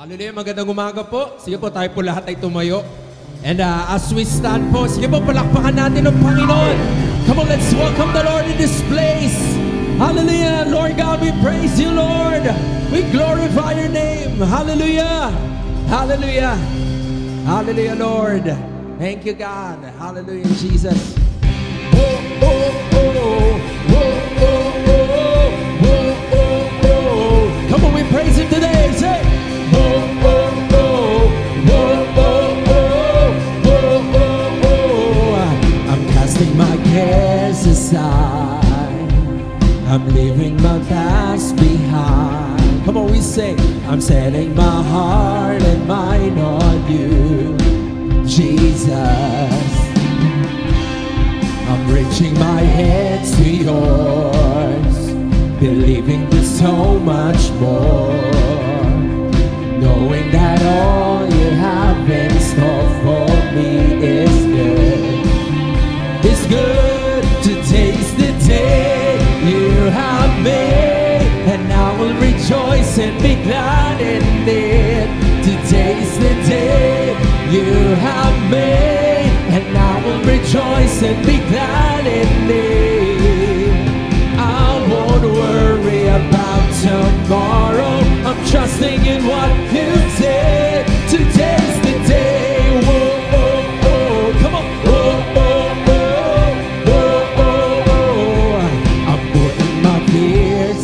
Hallelujah, magandang umaga po. Sige po, tayo po lahat ay tumayo. And as we stand po, sige po, palakpakan natin ang Panginoon. Come on, let's welcome the Lord in this place. Hallelujah, Lord God, we praise you, Lord. We glorify your name. Hallelujah. Hallelujah. Hallelujah, Lord. Thank you, God. Hallelujah, Jesus. Oh, oh, oh, oh, oh, oh, oh, oh, oh. Come on, we praise him today. Say, my cares aside, I'm leaving my past behind. Come on, we sing. I'm setting my heart and mind on you, Jesus. I'm reaching my head to yours, believing there's so much more, knowing that all you have in store for me is good. It's good to taste the day you have made, and I will rejoice and be glad in it. To taste the day you have made, and I will rejoice and be glad in it. I won't worry about tomorrow. I'm trusting in what you said. To taste the day, whoa, oh, oh, come on, whoa, oh.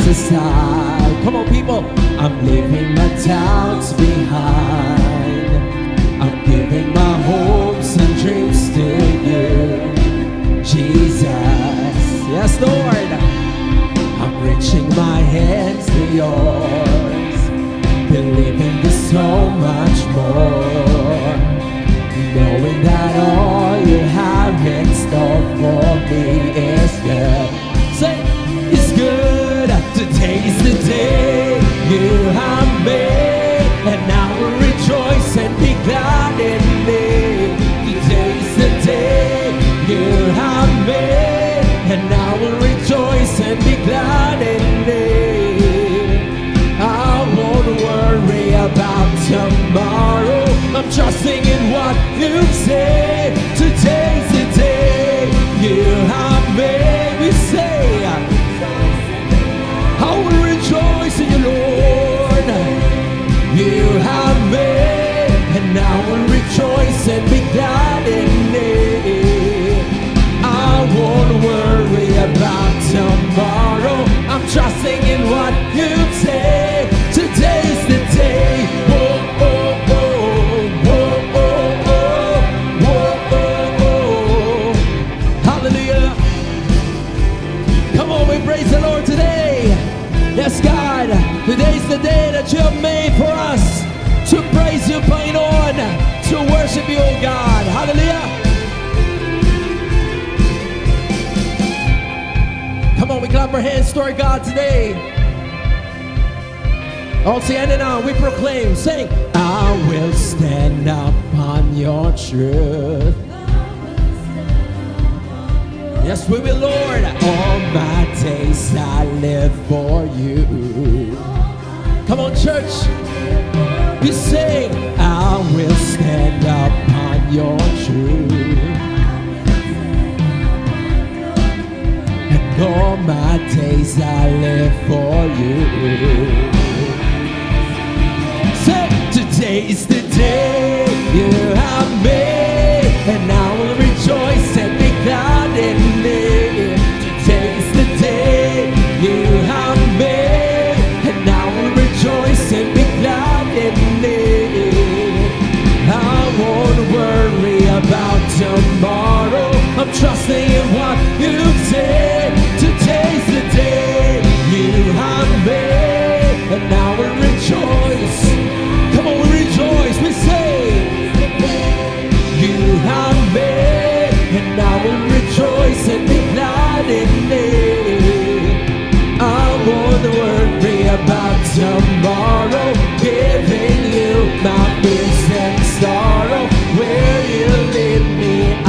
Aside. Come on, people. I'm leaving my doubts behind. I'm giving my hopes and dreams to you, Jesus. Yes, Lord. I'm reaching my hands to yours, believing there's so much more, knowing that all you have in store for me is good. Say, it's good to taste the day you have made, and I will rejoice and be glad in it. To taste the day you have made, and I will rejoice and be glad in it. I won't worry about tomorrow. I'm trusting in what you say. To taste the day you have made. We say that you have made for us to praise you, Panginoon, to worship you, O God. Hallelujah. Come on, we clap our hands to our God today. All standing on, we proclaim, sing, I will stand upon your truth. Yes, we will, Lord. All my days I live for you. Come on, church. We sing, I will stand upon your truth. And all my days I live for you. Say, today's the day you have made, and I will rejoice and be glad in it. Today's the day you have made, and I will rejoice and be glad in it. I won't worry about tomorrow. I'm trusting in what you say. Today's the day you have made, and I will rejoice. Come on, we rejoice. We say, you have made, and I will rejoice and be glad in it. I won't worry about tomorrow, giving you my fears and sorrow. Where you lead me, I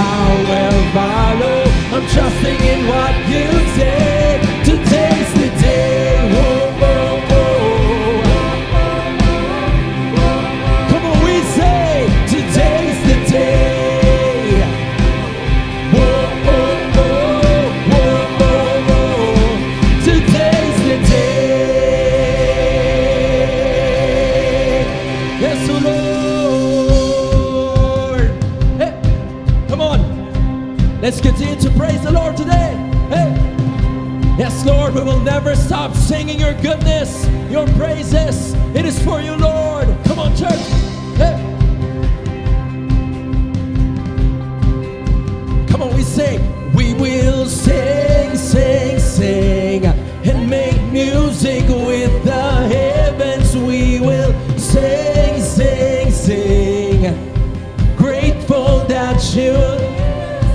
will follow. I'm trusting in what you say. Today's the day. Whoa, whoa, whoa. Come on, we say, today's the day. Whoa, whoa, whoa, whoa, whoa, whoa. Today's the day. Yes, oh Lord. Hey, come on. Let's continue to praise the Lord today. Hey. Yes, Lord, we will never stop singing your goodness, your praises. It is for you, Lord. Come on, church. Hey. Come on, we sing. We will sing, sing, sing, and make music with the heavens. We will sing, sing, sing. Grateful that you,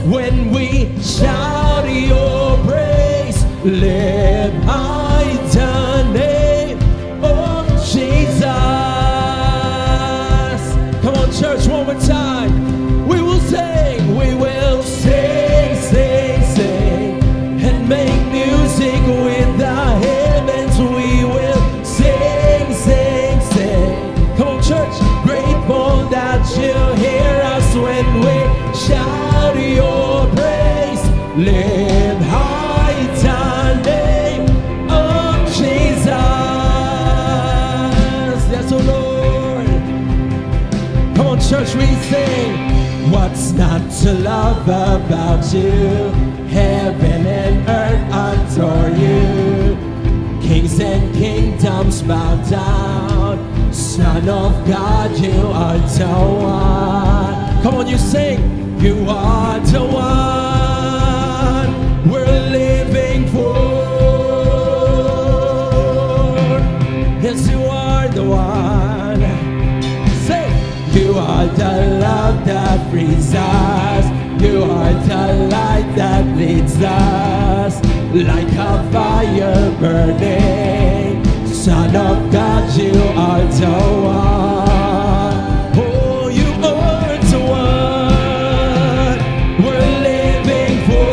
when we shout your praise, lift high the name of Jesus. Come on, church, one more time. We will sing, sing, sing, and make music with the heavens. We will sing, sing, sing. Come on, church, grateful that you hear us when we shout your praise. Lift high the name of Jesus. Yes, oh Lord. Come on, church, we sing. What's not to love about you? Heaven and earth adore you. Kings and kingdoms bow down. Son of God, you are the one. Come on, you sing. You are the one we're living for. Yes, you are the one. Say, you are the love that frees us. You are the light that leads us. Like a fire burning. Son of God, you are the one. Oh, you are the one we're living for.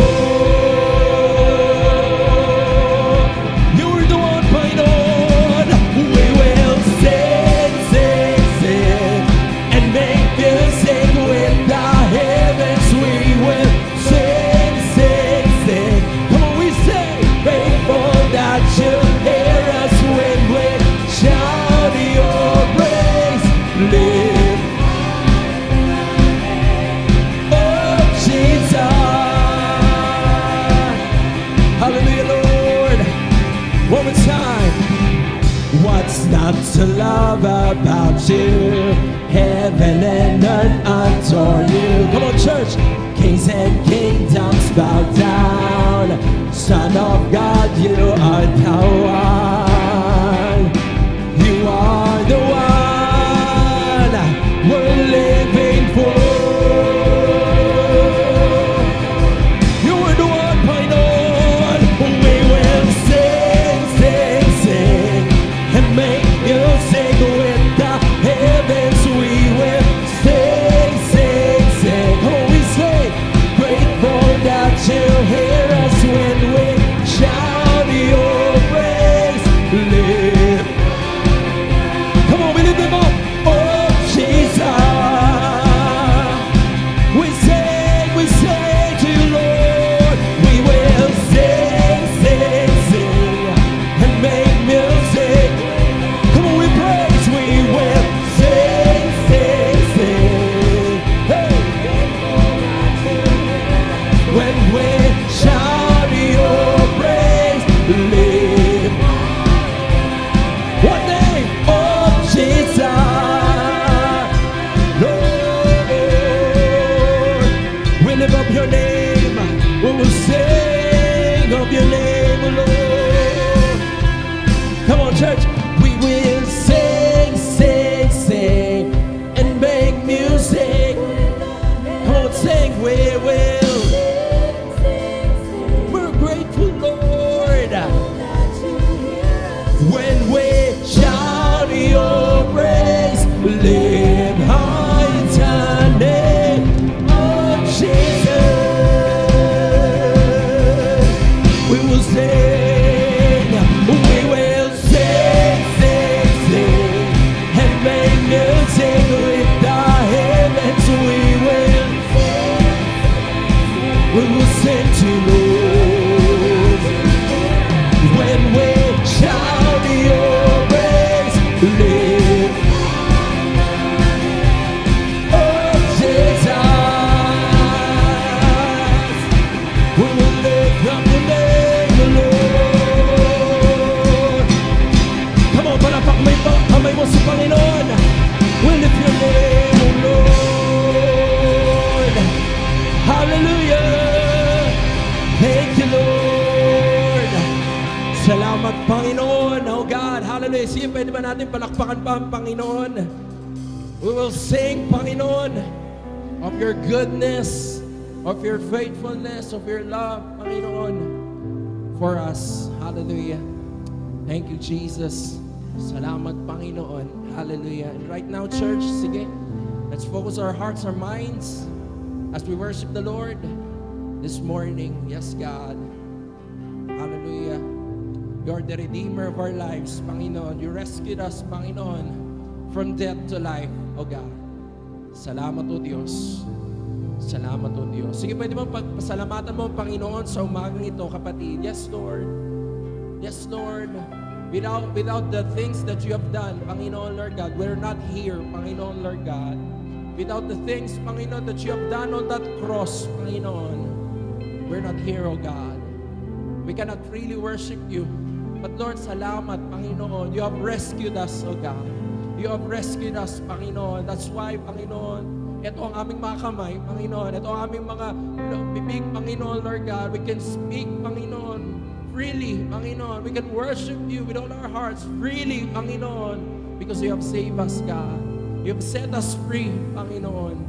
You're the one, Panginoon. We will sing, sing, sing, and make music with the heavens. We will sing, sing, sing. Come on, we sing. Faithful that you hear us when we shout your praise. Live, oh Jesus. Hallelujah, Lord. One more time. What's not to love about you? Heaven and earth adore you. Come on, church. Kings and kingdoms bow down. Son of God, you are the one. You are sing of your name, O Lord. Come on, church. We will sing, sing, sing, and make music. Come on, sing. We will. We're grateful, Lord, when we shout your praise. Live high eternity, oh Jesus. We will sing, we will sing, sing, sing, and make music with the heavens. We will sing to Lord when we shout your praise. Live, oh Jesus, we will lift up your name, Lord. Come on, palapak mo ito, kamay mo sa Panginoon. We lift your name, O Lord. Hallelujah. Thank you, Lord. Salamat, Panginoon. Oh God, hallelujah. Sige, pwede ba natin palakpakan pa ang Panginoon? We will sing, Panginoon, of your goodness, of your faithfulness, of your love, Panginoon, for us. Hallelujah. Thank you, Jesus. Salamat, Panginoon. Hallelujah. And right now, church, sige, let's focus our hearts, our minds, as we worship the Lord this morning. Yes, God. Hallelujah. You're the Redeemer of our lives, Panginoon. You rescued us, Panginoon, from death to life, O God. Salamat, O Diyos. Salamat, O Diyos. Sige, pwede mo pagpasalamatan mo, Panginoon, sa umagang ito, kapatid. Yes, Lord. Yes, Lord. Without the things that you have done, Panginoon, Lord God, we're not here, Panginoon, Lord God. Without the things, Panginoon, that you have done on that cross, Panginoon, we're not here, O God. We cannot really worship you. But Lord, salamat, Panginoon. You have rescued us, O God. You have rescued us, Panginoon. That's why, Panginoon, ito ang aming mga kamay, Panginoon. Ito ang aming mga bibig, Panginoon, Lord God. We can speak, Panginoon, freely, Panginoon. We can worship you with all our hearts freely, Panginoon, because you have saved us, God. You have set us free, Panginoon.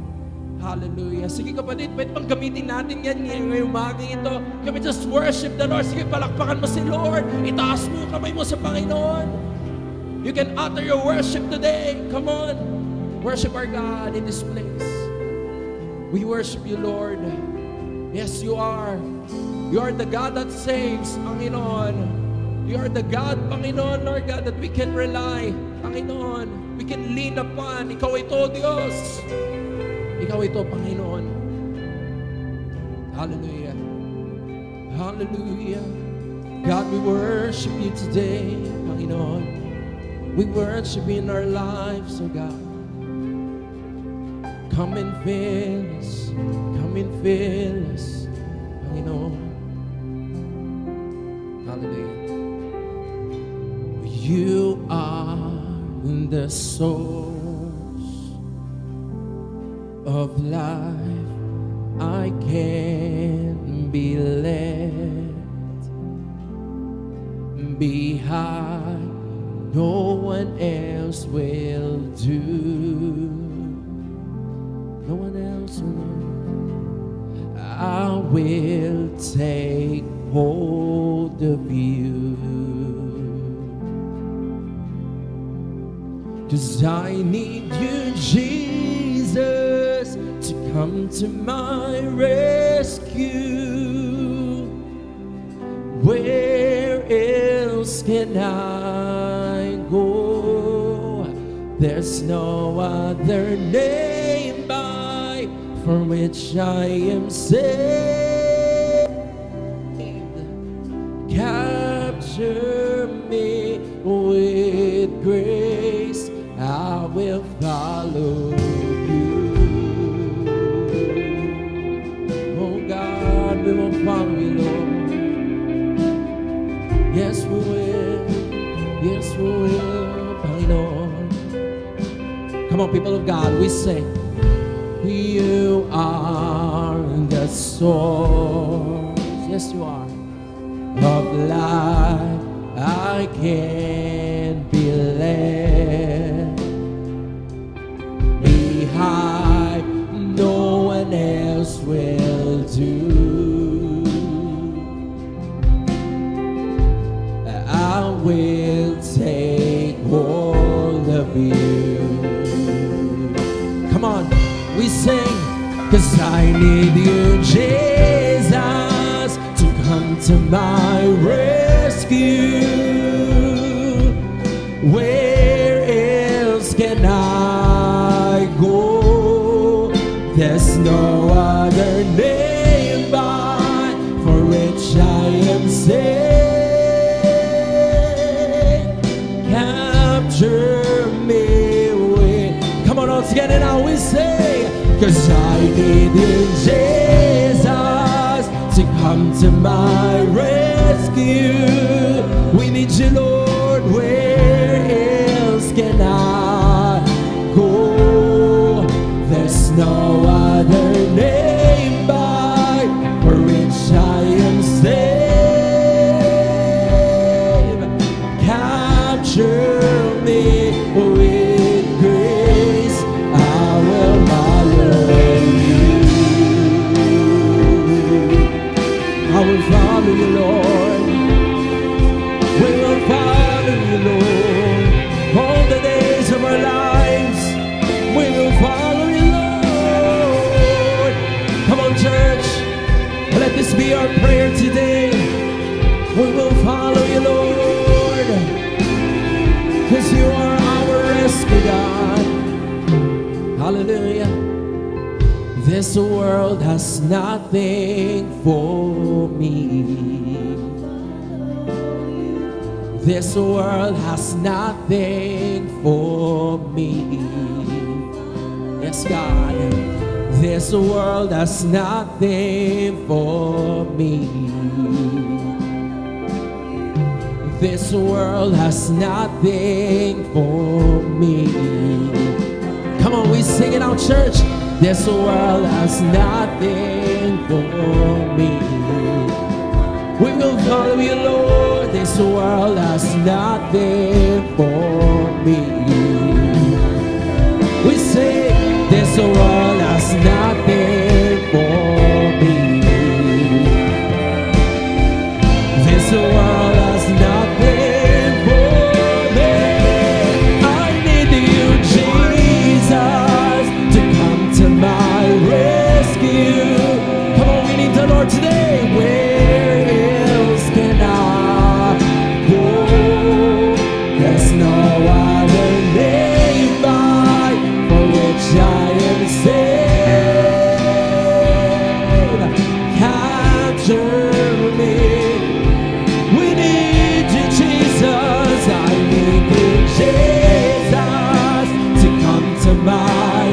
Hallelujah. Sige, kapatid, pwede bang gamitin natin yan ngayong umaga ito? Can we just worship the Lord? Sige, palakpakan mo si Lord. Itaas mo yung kamay mo sa Panginoon. You can utter your worship today. Come on. Worship our God in this place. We worship you, Lord. Yes, you are. You are the God that saves, Panginoon. You are the God, Panginoon, Lord God, that we can rely, Panginoon. We can lean upon. Ikaw ito, Diyos. Ikaw ito, Panginoon. Hallelujah. Hallelujah. God, we worship you today, Panginoon. We worship you in our lives, oh God. Come and fill us. Come and fill us, Panginoon. Hallelujah. You are the source of life. I can't be led behind. No one else will do. No one else will. I will take hold of you. 'Cause I need you, Jesus, to come to my rescue. Where else can I go? There's no other name by for which I am saved. Capture me with grace. I will follow you. Oh God, we will follow you, Lord. Yes, we will. Yes, we will, Panginoon. Come on, people of God, we sing. You are the source. Yes, Yes, you are. Of life I can be led behind, no one else will do. I will take hold of you. Come on, we sing, 'cause I need you, Jesus, to come to my rescue. Where else can I go? There's no other name but for which I am saved. Capture me with, come on, all together now we say, 'cause I need you, Jesus, to come to my rescue. We need you, Lord. Where else can I go? There's no other name by for which I am saved. Capture me with grace, I will follow you. I will follow you, Lord. We will follow you, Lord. All the days of our lives, we will follow you, Lord. Come on, church. Let this be our prayer today. We will follow you, Lord, 'cause you are our rescue, God. Hallelujah. This world has nothing for me. This world has nothing for me. Yes, God. This world has nothing for me. This world has nothing for me. Come on, we sing it out, church. This world has nothing for me. We will follow you, Lord. This world has nothing for me. We say, this world has nothing for me. This world has nothing for me. I need you, Jesus, to come to my rescue. Come on, we need the Lord today. Where else can I go? There's no other name by for which I am saved. Capture me. We need you, Jesus. I need you, Jesus, to come to my.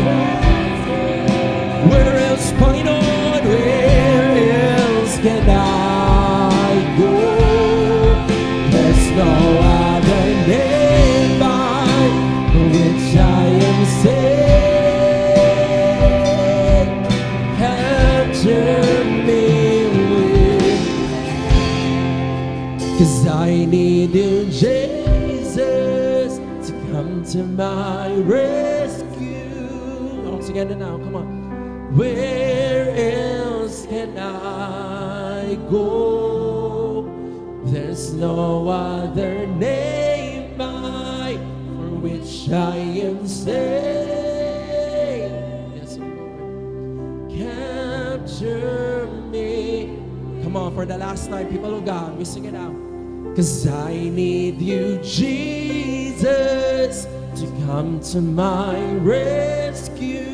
Where else, point on? Where else can I go? There's no other name by which I am saved. Capture me with, 'cause I need you, Jesus, to come to my rescue. All together now, come on. Where else can I go? There's no other name by for which I am saved. Yes, Lord. Capture me. Come on, for the last time, people of God, we sing it out. 'Cause I need you, Jesus, to come to my rescue.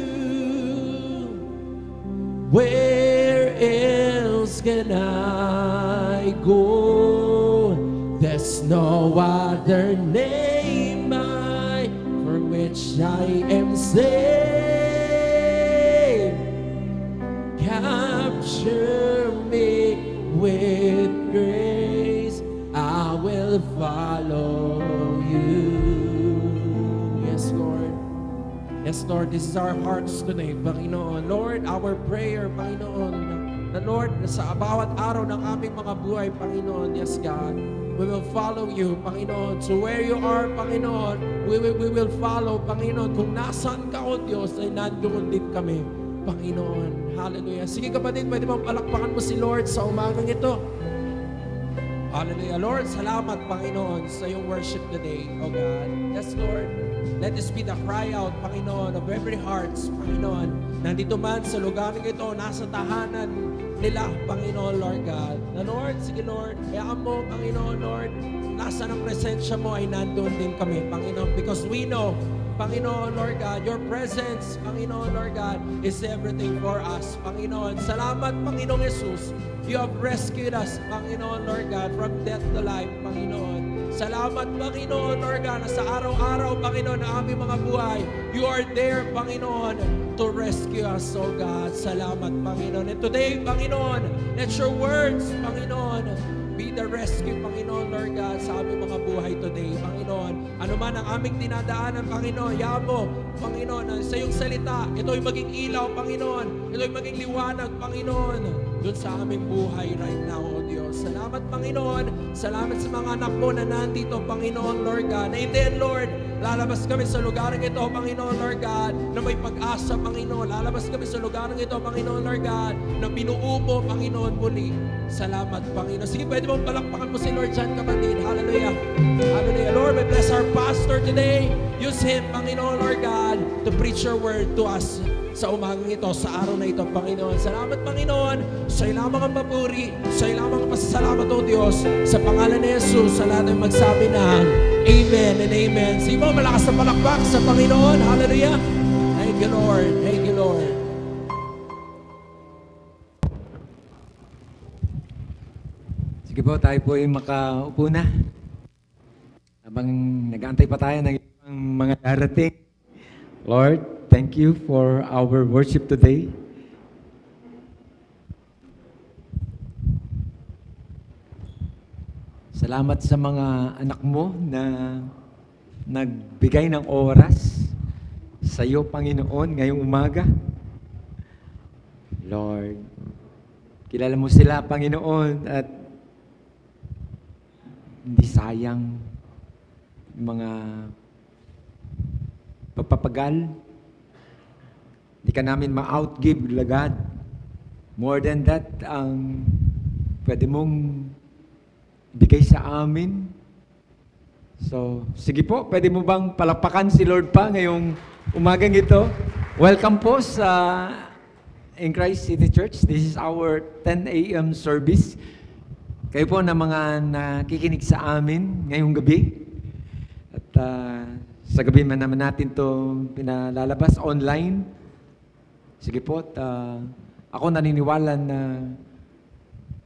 Where else can I go? There's no other name by for which I am saved. Capture me with grace, I will follow you. Yes, Lord. Yes, Lord, this is our hearts today, Panginoon. Lord, our prayer, Panginoon, na Lord, sa bawat araw ng aming mga buhay, Panginoon, yes God, we will follow you, Panginoon. So where you are, Panginoon, we will follow, Panginoon. Kung nasaan ka, O Diyos, ay nandoon din kami, Panginoon. Hallelujah. Sige kapatid, pwede mong palakpakan mo si Lord sa umagang ito. Hallelujah. Lord, salamat, Panginoon, sa iyong worship today, O God. Yes, Lord. Let this be the cry out, Panginoon, of every hearts, Panginoon. Nandito man sa lugar ito, nasa tahanan nila, Panginoon, Lord God. Na Lord, sige Lord, hayaan mo, Panginoon, Lord, nasa ng presensya mo ay nandoon din kami, Panginoon. Because we know, Panginoon, Lord God, your presence, Panginoon, Lord God, is everything for us, Panginoon. Salamat, Panginoon Jesus. You have rescued us, Panginoon, Lord God, from death to life, Panginoon. Salamat, Panginoon, Lord God, na sa araw-araw, Panginoon, na aming mga buhay, you are there, Panginoon, to rescue us, oh God. Salamat, Panginoon. And today, Panginoon, let your words, Panginoon, be the rescue, Panginoon, Lord God, sa aming mga buhay today, Panginoon. Ano man ang aming dinadaanan, Panginoon, yamo, Panginoon, sa iyong salita, ito'y maging ilaw, Panginoon. Ito'y maging liwanag, Panginoon, doon sa aming buhay right now, O Diyos. Salamat, Panginoon. Salamat sa mga anak mo na nandito, Panginoon, Lord God. Na hindi, Lord, lalabas kami sa lugar ito, Panginoon, Lord God, na may pag-asa, Panginoon. Lalabas kami sa lugar ito, Panginoon, Lord God, na binuo mo, Panginoon, muli. Salamat, Panginoon. Sige, pwede mong palakpakan mo si Lord dyan, kapatid. Hallelujah. Hallelujah. Lord, we bless our pastor today. Use him, Panginoon, Lord God, to preach your word to us sa umagang ito, sa araw na ito, Panginoon. Salamat, Panginoon. Sa'yo lamang ang papuri. Sa'yo lamang ang pasasalamat, O Diyos. Sa pangalan ni Jesus, sa lahat ay magsabi ng Amen and Amen. Sige mo, malakas na palakpak sa Panginoon. Hallelujah. Thank you, Lord. Thank you, Lord. Sige po, tayo po ay makaupo na. Habang nag-aantay pa tayo ng ibang mga darating. Lord, thank you for our worship today. Salamat sa mga anak mo na nagbigay ng oras sa iyo, Panginoon, ngayong umaga. Lord, kilala mo sila, Panginoon, at hindi sayang mga pagpapagal. Hindi ka namin ma-outgive, God. More than that, ang pwede mong bigay sa amin. So, sige po, pwede mo bang palakpakan si Lord pa ngayong umagang ito? Welcome po sa In Christ City Church. This is our 10 a.m. service. Kayo po na mga nakikinig sa amin ngayong gabi. At sa gabi man naman natin to pinalalabas online. Sige po, ako naniniwala na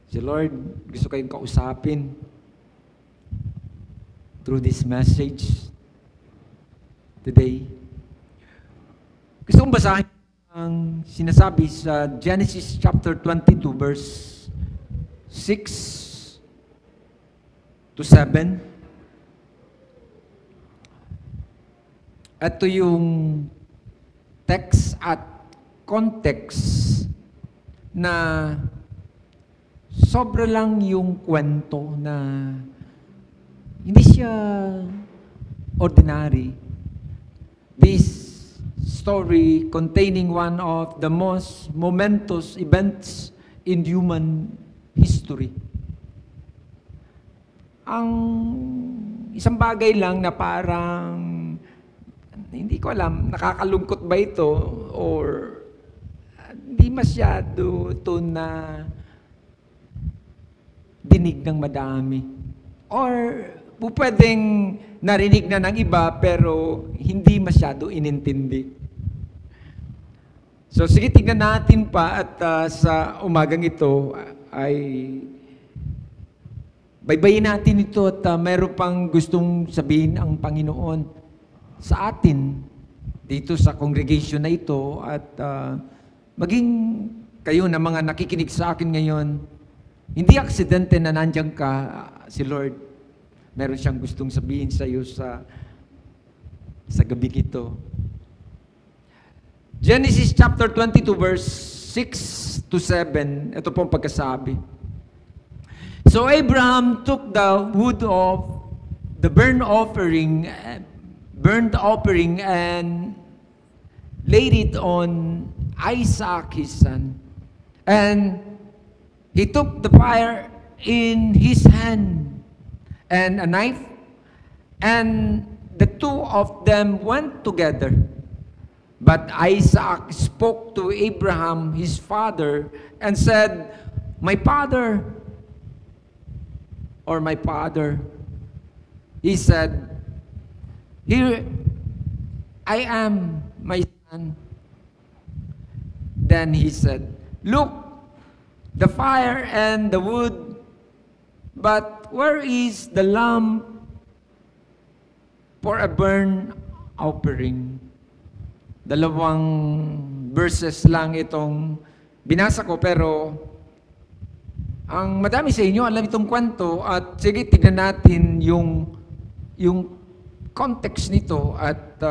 si Lord gusto kayong kausapin through this message today. Gusto kong basahin ang sinasabi sa Genesis chapter 22 verse 6 to 7. Ito yung text at context na sobra lang yung kwento na hindi siya ordinary. This story containing one of the most momentous events in human history. Ang isang bagay lang na parang hindi ko alam, nakakalungkot ba ito or hindi masyado ito na dinig ng madami. Or pwedeng narinig na ng iba pero hindi masyado inintindi. So sige, tignan natin pa at sa umagang ito ay baybayin natin ito at mayroon pang gustong sabihin ang Panginoon sa atin dito sa congregation na ito at maging kayo na mga nakikinig sa akin ngayon, hindi aksidente na nandiyan ka, si Lord. Meron siyang gustong sabihin sa iyo sa gabi ito. Genesis chapter 22 verse 6 to 7, ito pong pagkasabi. So Abraham took the wood of the burnt offering and laid it on Isaac his son. And he took the fire in his hand and a knife, and the two of them went together. But Isaac spoke to Abraham his father and said, my father. He said, here I am, my son. Then he said, look, the fire and the wood, but where is the lamb for a burnt offering? Dalawang verses lang itong binasa ko, pero ang madami sa inyo alam itong kwento, at sige, tignan natin yung context nito, at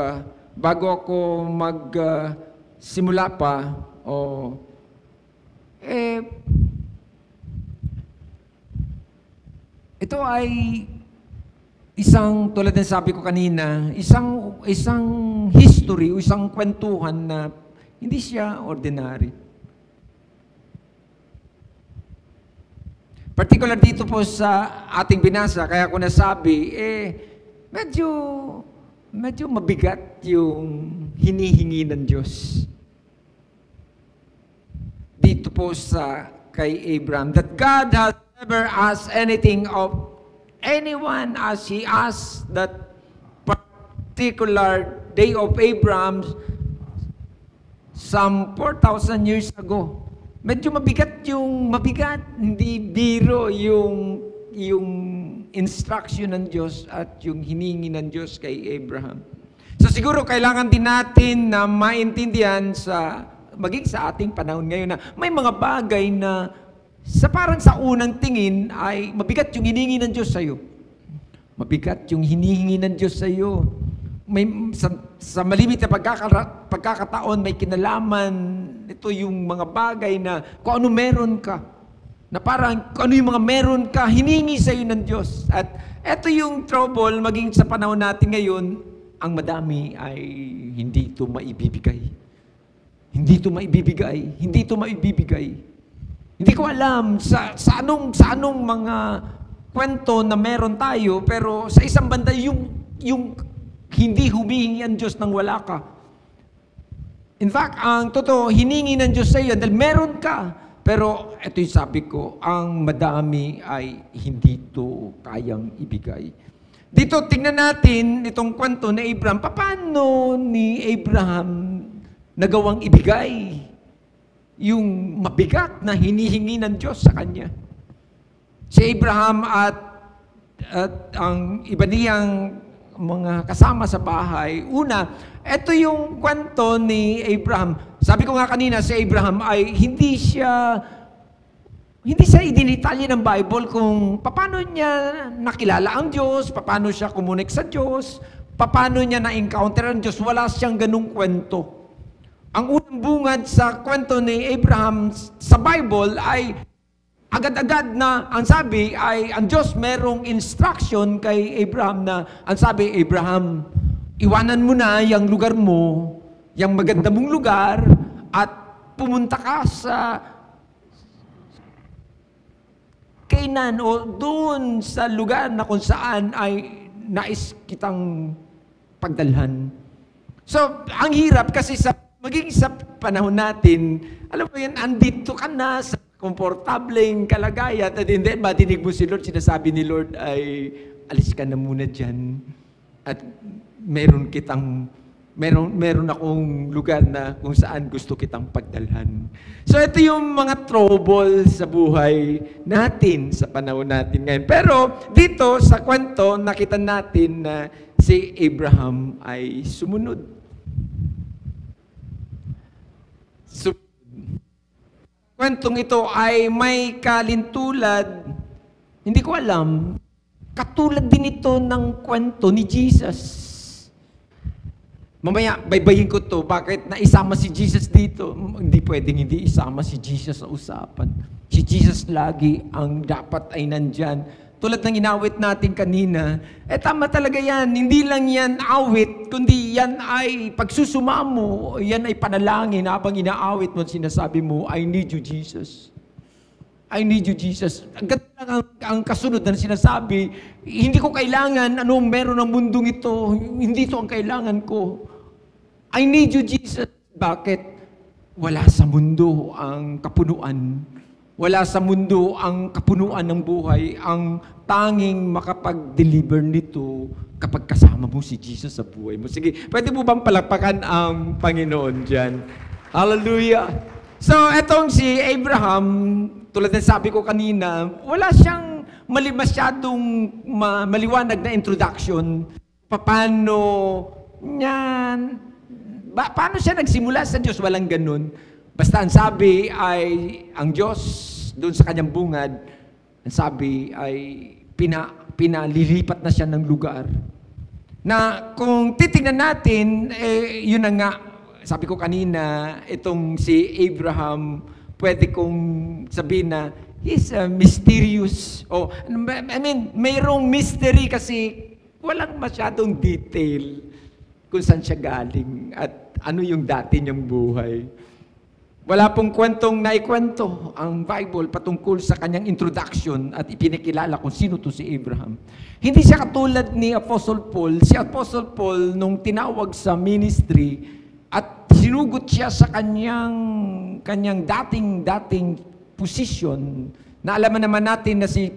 bago ako simula pa, ito ay isang, tulad ng sabi ko kanina, isang history o isang kwentuhan na hindi siya ordinary. Particular dito po sa ating binasa, kaya ko nasabi, medyo mabigat yung hinihingi ng Diyos. Dito po sa kay Abraham, that God has never asked anything of anyone as He asked that particular day of Abraham some 4,000 years ago. Medyo mabigat, hindi biro yung instruction ng Diyos at yung hiningi ng Diyos kay Abraham. So siguro kailangan din natin na maintindihan maging sa ating panahon ngayon na may mga bagay na parang sa unang tingin ay mabigat yung hiningi ng Diyos sa'yo. Mabigat yung hinihingi ng Diyos sa'yo. Sa malimit na pagkakataon, may kinalaman. Ito yung mga bagay na kung ano meron ka. Na parang kung ano yung mga meron ka, hiningi sa'yo ng Diyos. At ito yung trouble maging sa panahon natin ngayon, ang madami ay hindi ito maibibigay. Hindi ito maibibigay. Hindi ko alam sa anong mga kwento na meron tayo, pero sa isang banda yung hindi humihingi ang Diyos nang wala ka. In fact, ang totoo, hiningi ng Diyos sa iyo dahil meron ka. Pero ito yung sabi ko, ang madami ay hindi ito kayang ibigay. Dito, tingnan natin itong kwento ni Abraham. Paano ni Abraham nagawang ibigay yung mabigat na hinihingi ng Diyos sa kanya? Si Abraham at ang iba niyang mga kasama sa bahay. Una, ito yung kwento ni Abraham. Sabi ko nga kanina, si Abraham ay hindi siya idinitalye ng Bible kung paano niya nakilala ang Diyos, paano siya kumunik sa Diyos, paano niya na-encounter ang Diyos. Wala siyang ganung kwento. Ang unang bungad sa kwento ni Abraham sa Bible ay agad-agad na ang sabi ay ang Diyos merong instruction kay Abraham na ang sabi, Abraham, iwanan mo na yung lugar mo, yung maganda mong lugar, at pumunta ka sa Canaan o doon sa lugar na kung saan ay nais kitang pagdalhan. So, ang hirap kasi maging sa panahon natin, alam mo yan, andito ka na sa komportableng kalagayan at hindi, matinig mo si Lord, sinasabi ni Lord ay alis ka na muna dyan at meron akong lugar na kung saan gusto kitang pagdalhan. So ito yung mga trouble sa buhay natin sa panahon natin ngayon. Pero dito sa kwento, nakita natin na si Abraham ay sumunod. Kwentong ito ay may kalintulad, hindi ko alam, katulad din ito ng kwento ni Jesus. Mamaya, baybayin ko to. Bakit naisama si Jesus dito? Hindi pwedeng hindi isama si Jesus sa usapan. Si Jesus lagi ang dapat ay nandyan. Tulad ng inawit natin kanina, tama talaga yan. Hindi lang yan awit, kundi yan ay pagsusuma mo, yan ay panalangin habang inaawit mo, sinasabi mo, I need you, Jesus. I need you, Jesus. Ang kasunod na sinasabi, hindi ko kailangan anong meron ng mundong ito. Hindi ito ang kailangan ko. I need you, Jesus. Bakit? Wala sa mundo ang kapunuan. Wala sa mundo ang kapunuan ng buhay. Ang tanging makapag-deliver nito kapag kasama mo si Jesus sa buhay mo. Sige, pwede mo bang palakpakan ang Panginoon dyan? Hallelujah! So, etong si Abraham, tulad ng sabi ko kanina, wala siyang masyadong maliwanag na introduction. Paano siya nagsimula sa Diyos? Walang ganun. Basta ang sabi ay, ang Diyos, doon sa kanyang bungad, ang sabi ay, pinalilipat na siya ng lugar. Na kung titingnan natin, yun na nga, sabi ko kanina, itong si Abraham, pwede kong sabihin na, he's mysterious. Mayroong mystery kasi walang masyadong detail kung saan siya galing at ano yung dati niyang buhay. Wala pong kwentong naikwento ang Bible patungkol sa kanyang introduction at ipinakilala kung sino to si Abraham. Hindi siya katulad ni Apostle Paul. Si Apostle Paul, nung tinawag sa ministry at sinugot siya sa kanyang dating posisyon, na alaman naman natin na si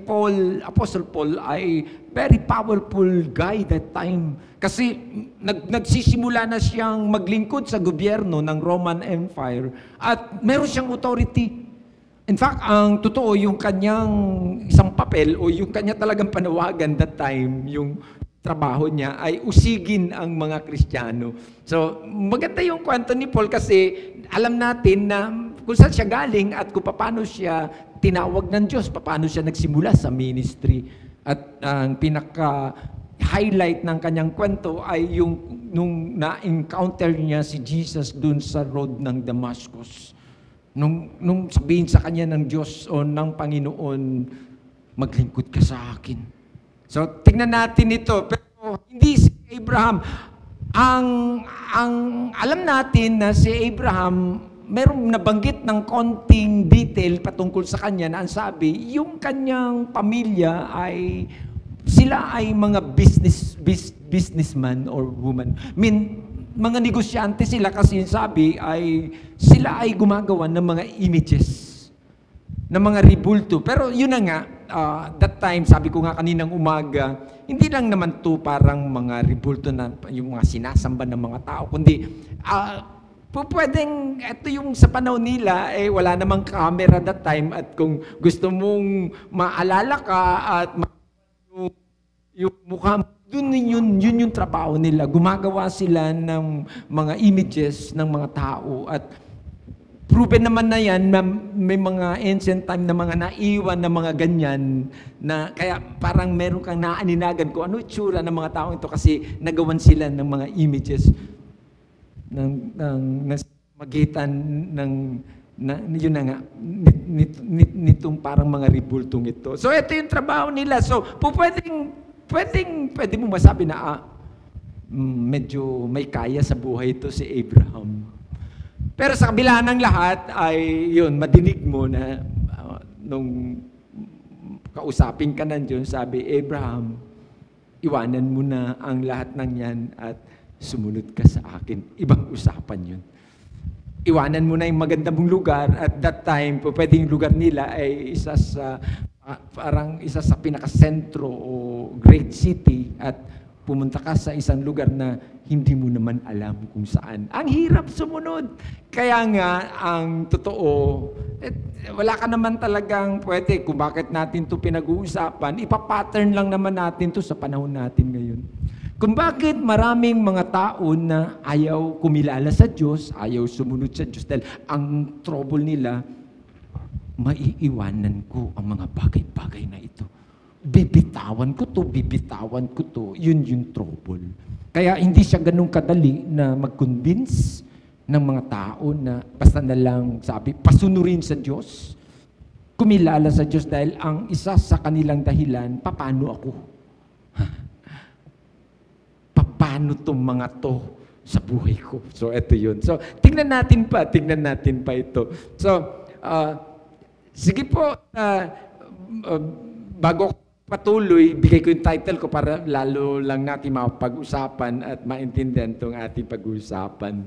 Apostle Paul ay very powerful guy that time. Kasi nagsisimula na siyang maglingkod sa gobyerno ng Roman Empire at meron siyang authority. In fact, ang totoo, yung kanyang isang papel o yung kanya talagang panawagan that time, yung trabaho niya ay usigin ang mga Kristiyano. So, maganda yung kwento ni Paul kasi alam natin na kung saan siya galing at kung paano siya tinawag ng Diyos, paano siya nagsimula sa ministry. At ang pinaka-highlight ng kanyang kwento ay yung nung na-encounter niya si Jesus dun sa road ng Damascus. Nung sabihin sa kanya ng Diyos o ng Panginoon, maglingkod ka sa akin. So, tingnan natin ito. Pero hindi si Abraham. Ang alam natin na si Abraham, merong nabanggit ng konting detail patungkol sa kanya na ang sabi, yung kanyang pamilya ay, sila ay mga businessman or woman. Mga negosyante sila kasi yung sabi ay, sila ay gumagawa ng mga images, ng mga ribulto. Pero yun na nga, that time, sabi ko nga kaninang umaga, hindi lang naman to parang mga ribulto na yung mga sinasamba ng mga tao, kundi pwedeng, ito yung sa panahon nila, wala namang camera that time at kung gusto mong maalala ka at yung mukha, yun yung trabaho nila. Gumagawa sila ng mga images ng mga tao at proven naman na yan, may mga ancient time na mga naiwan na mga ganyan na kaya parang meron kang naaninagan ko ano itsura ng mga tao ito kasi nagawan sila ng mga images ng magitan yun na nga nitong parang mga ribultong ito. So ito yung trabaho nila. So pwede mo masabi na medyo may kaya sa buhay ito si Abraham. Pero sa kabila ng lahat ay yun, madinig mo na nung kausapin ka ng Diyos, sabi, Abraham, iwanan mo na ang lahat ng yan at sumunod ka sa akin. Ibang usapan yun. Iwanan mo na yung maganda mong lugar at that time, pwedeng lugar nila ay isa sa pinakasentro o great city at pumunta ka sa isang lugar na hindi mo naman alam kung saan. Ang hirap sumunod. Kaya nga, ang totoo, wala ka naman talagang pwede kung bakit natin ito pinag-uusapan. Ipapattern lang naman natin ito sa panahon natin ngayon. Kung bakit maraming mga tao na ayaw kumilala sa Diyos, ayaw sumunod sa Diyos, dahil ang trouble nila, maiiwanan ko ang mga bagay-bagay na ito. Bibitawan ko to, yun yung trouble. Kaya hindi siya ganun kadali na mag-convince ng mga tao na basta na lang sabi, pasunurin sa Diyos, kumilala sa Diyos dahil ang isa sa kanilang dahilan, paano ako? Paano tong mga to sa buhay ko? So, eto yun. So, tingnan natin pa ito. So, sige po, bago patuloy, bigay ko yung title ko para lalo lang natin mapag-usapan at maintindihan itong ating pag-uusapan.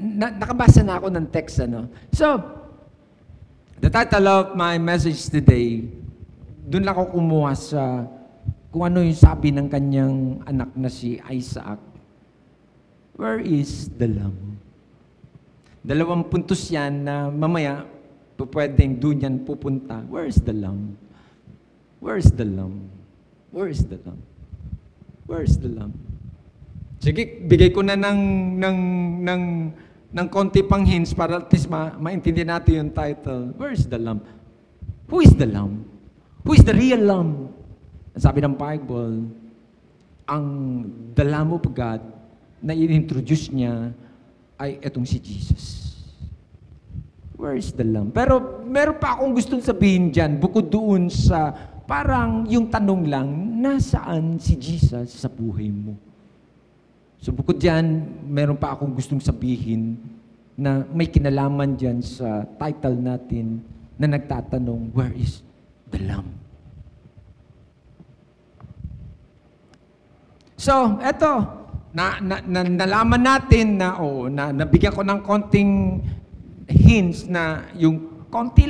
Nakabasa na ako ng text, ano? So, the title of my message today, doon lang ako kumuha sa kung ano yung sabi ng kanyang anak na si Isaac. Where is the lamb? 2 puntos yan na mamaya pwedeng doon yan pupunta. Where is the lamb? Where is the lamb? Where is the lamb? Where is the lamb? Sige, bigay ko na ng konti pang hints para at least maintindihan natin yung title. Where is the lamb? Who is the lamb? Who is the real lamb? Sabi ng Bible, ang the Lamb of God na i-introduce niya ay etong si Jesus. Where is the lamb? Pero meron pa akong gustong sabihin dyan, bukod doon sa parang yung tanong lang, nasaan si Jesus sa buhay mo? So bukod dyan, meron pa akong gustong sabihin na may kinalaman dyan sa title natin na nagtatanong, where is the lamb? So, eto, nalaman natin na, nabigyan ko ng konting hints na yung konti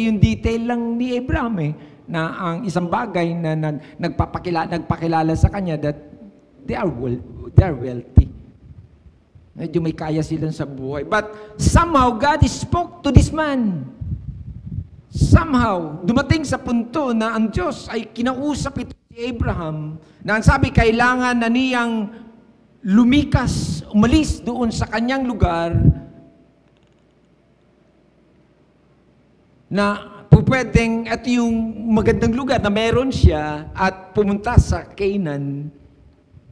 yung detail lang ni Abraham na ang isang bagay na nagpakilala sa kanya that they are wealthy. Medyo may kaya silang sa buhay. But somehow, God spoke to this man. Somehow, dumating sa punto na ang Diyos ay kinausap ito si Abraham na ang sabi, kailangan na niyang lumikas, umalis doon sa kanyang lugar na pwedeng, ito yung magandang lugar na meron siya at pumunta sa Canaan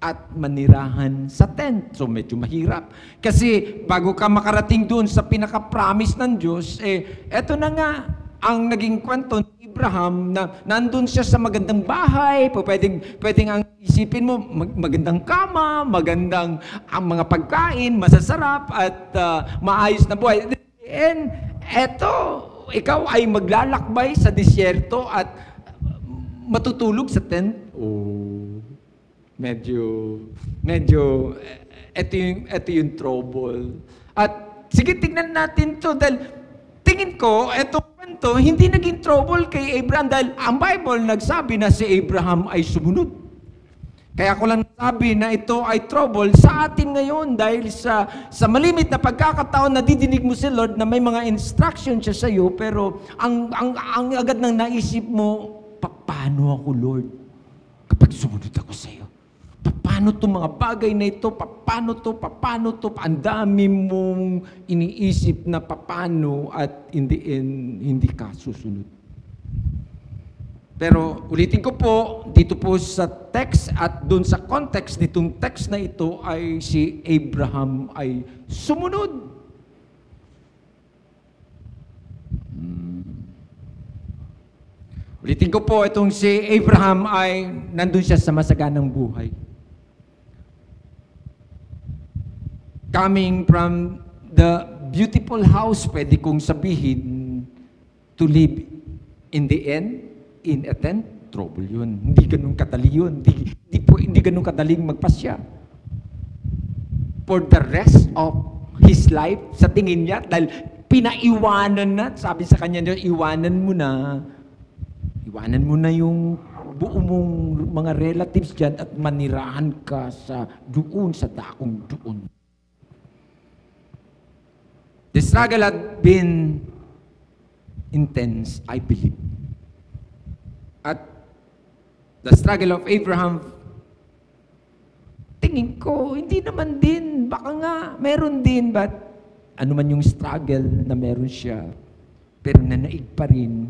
at manirahan sa tent. So medyo mahirap. Kasi bago ka makarating doon sa pinaka-promise ng Diyos, eto na nga ang naging kwento ni Abraham na nandun siya sa magandang bahay, pwedeng ang isipin mo, magandang kama, magandang ang mga pagkain, masasarap at maayos na buhay. And eto, ikaw ay maglalakbay sa disyerto at matutulog sa tent. Medyo ito yung trouble. At sige, tingnan natin to dahil tingin ko, etong kwento, hindi naging trouble kay Abraham dahil ang Bible nagsabi na si Abraham ay sumunod. Kaya ko lang sabi na ito ay trouble sa atin ngayon dahil sa malimit na pagkakataon na didinig mo si Lord na may mga instruction siya sa iyo, pero ang agad nang naisip mo, paano ako, Lord, kapag sumunod ako sa iyo? Paano itong mga bagay na ito? Paano to? Ang dami mong iniisip na paano at in the end, hindi ka susunod. Pero ulitin ko po, dito po sa text at doon sa context nitong text na ito ay si Abraham ay sumunod. Ulitin ko po, itong si Abraham ay nandun siya sa masaganang buhay. Coming from the beautiful house, pwede kong sabihin, to live in the end, in a tent, trouble yun. Hindi ganun kadali yun. Hindi ganun kadaling magpasya. For the rest of his life, sa tingin niya, dahil pinaiwanan na, sabi sa kanya, iwanan mo na yung buo mong mga relatives dyan at manirahan ka sa doon, sa dakong doon. The struggle had been intense, I believe. At the struggle of Abraham, tingin ko, hindi naman din. Baka nga, meron din. But ano man yung struggle na meron siya, pero nanaig pa rin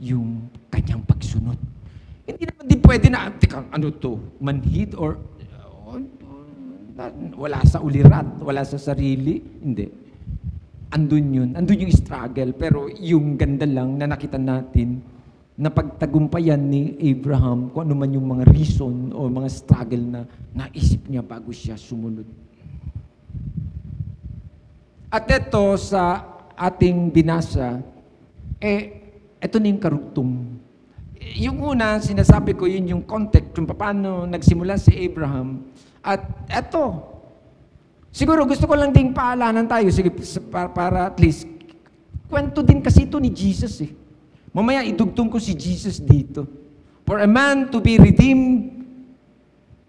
yung kanyang pagsunod. Hindi naman din pwede na, teka, ano to, manhid or wala sa ulirat, wala sa sarili. Hindi. Andun yung struggle. Pero yung ganda lang na nakita natin, na pagtagumpayan ni Abraham, kung ano man yung mga reason o mga struggle na naisip niya bago siya sumunod. At ito sa ating binasa, ito na yung karugtong. Yung una, sinasabi ko, yun yung context kung paano nagsimula si Abraham. At eto, siguro gusto ko lang ding paalanan tayo, sige, para at least, kwento din kasi ito ni Jesus eh. Mamaya idugtong ko si Jesus dito. For a man to be redeemed,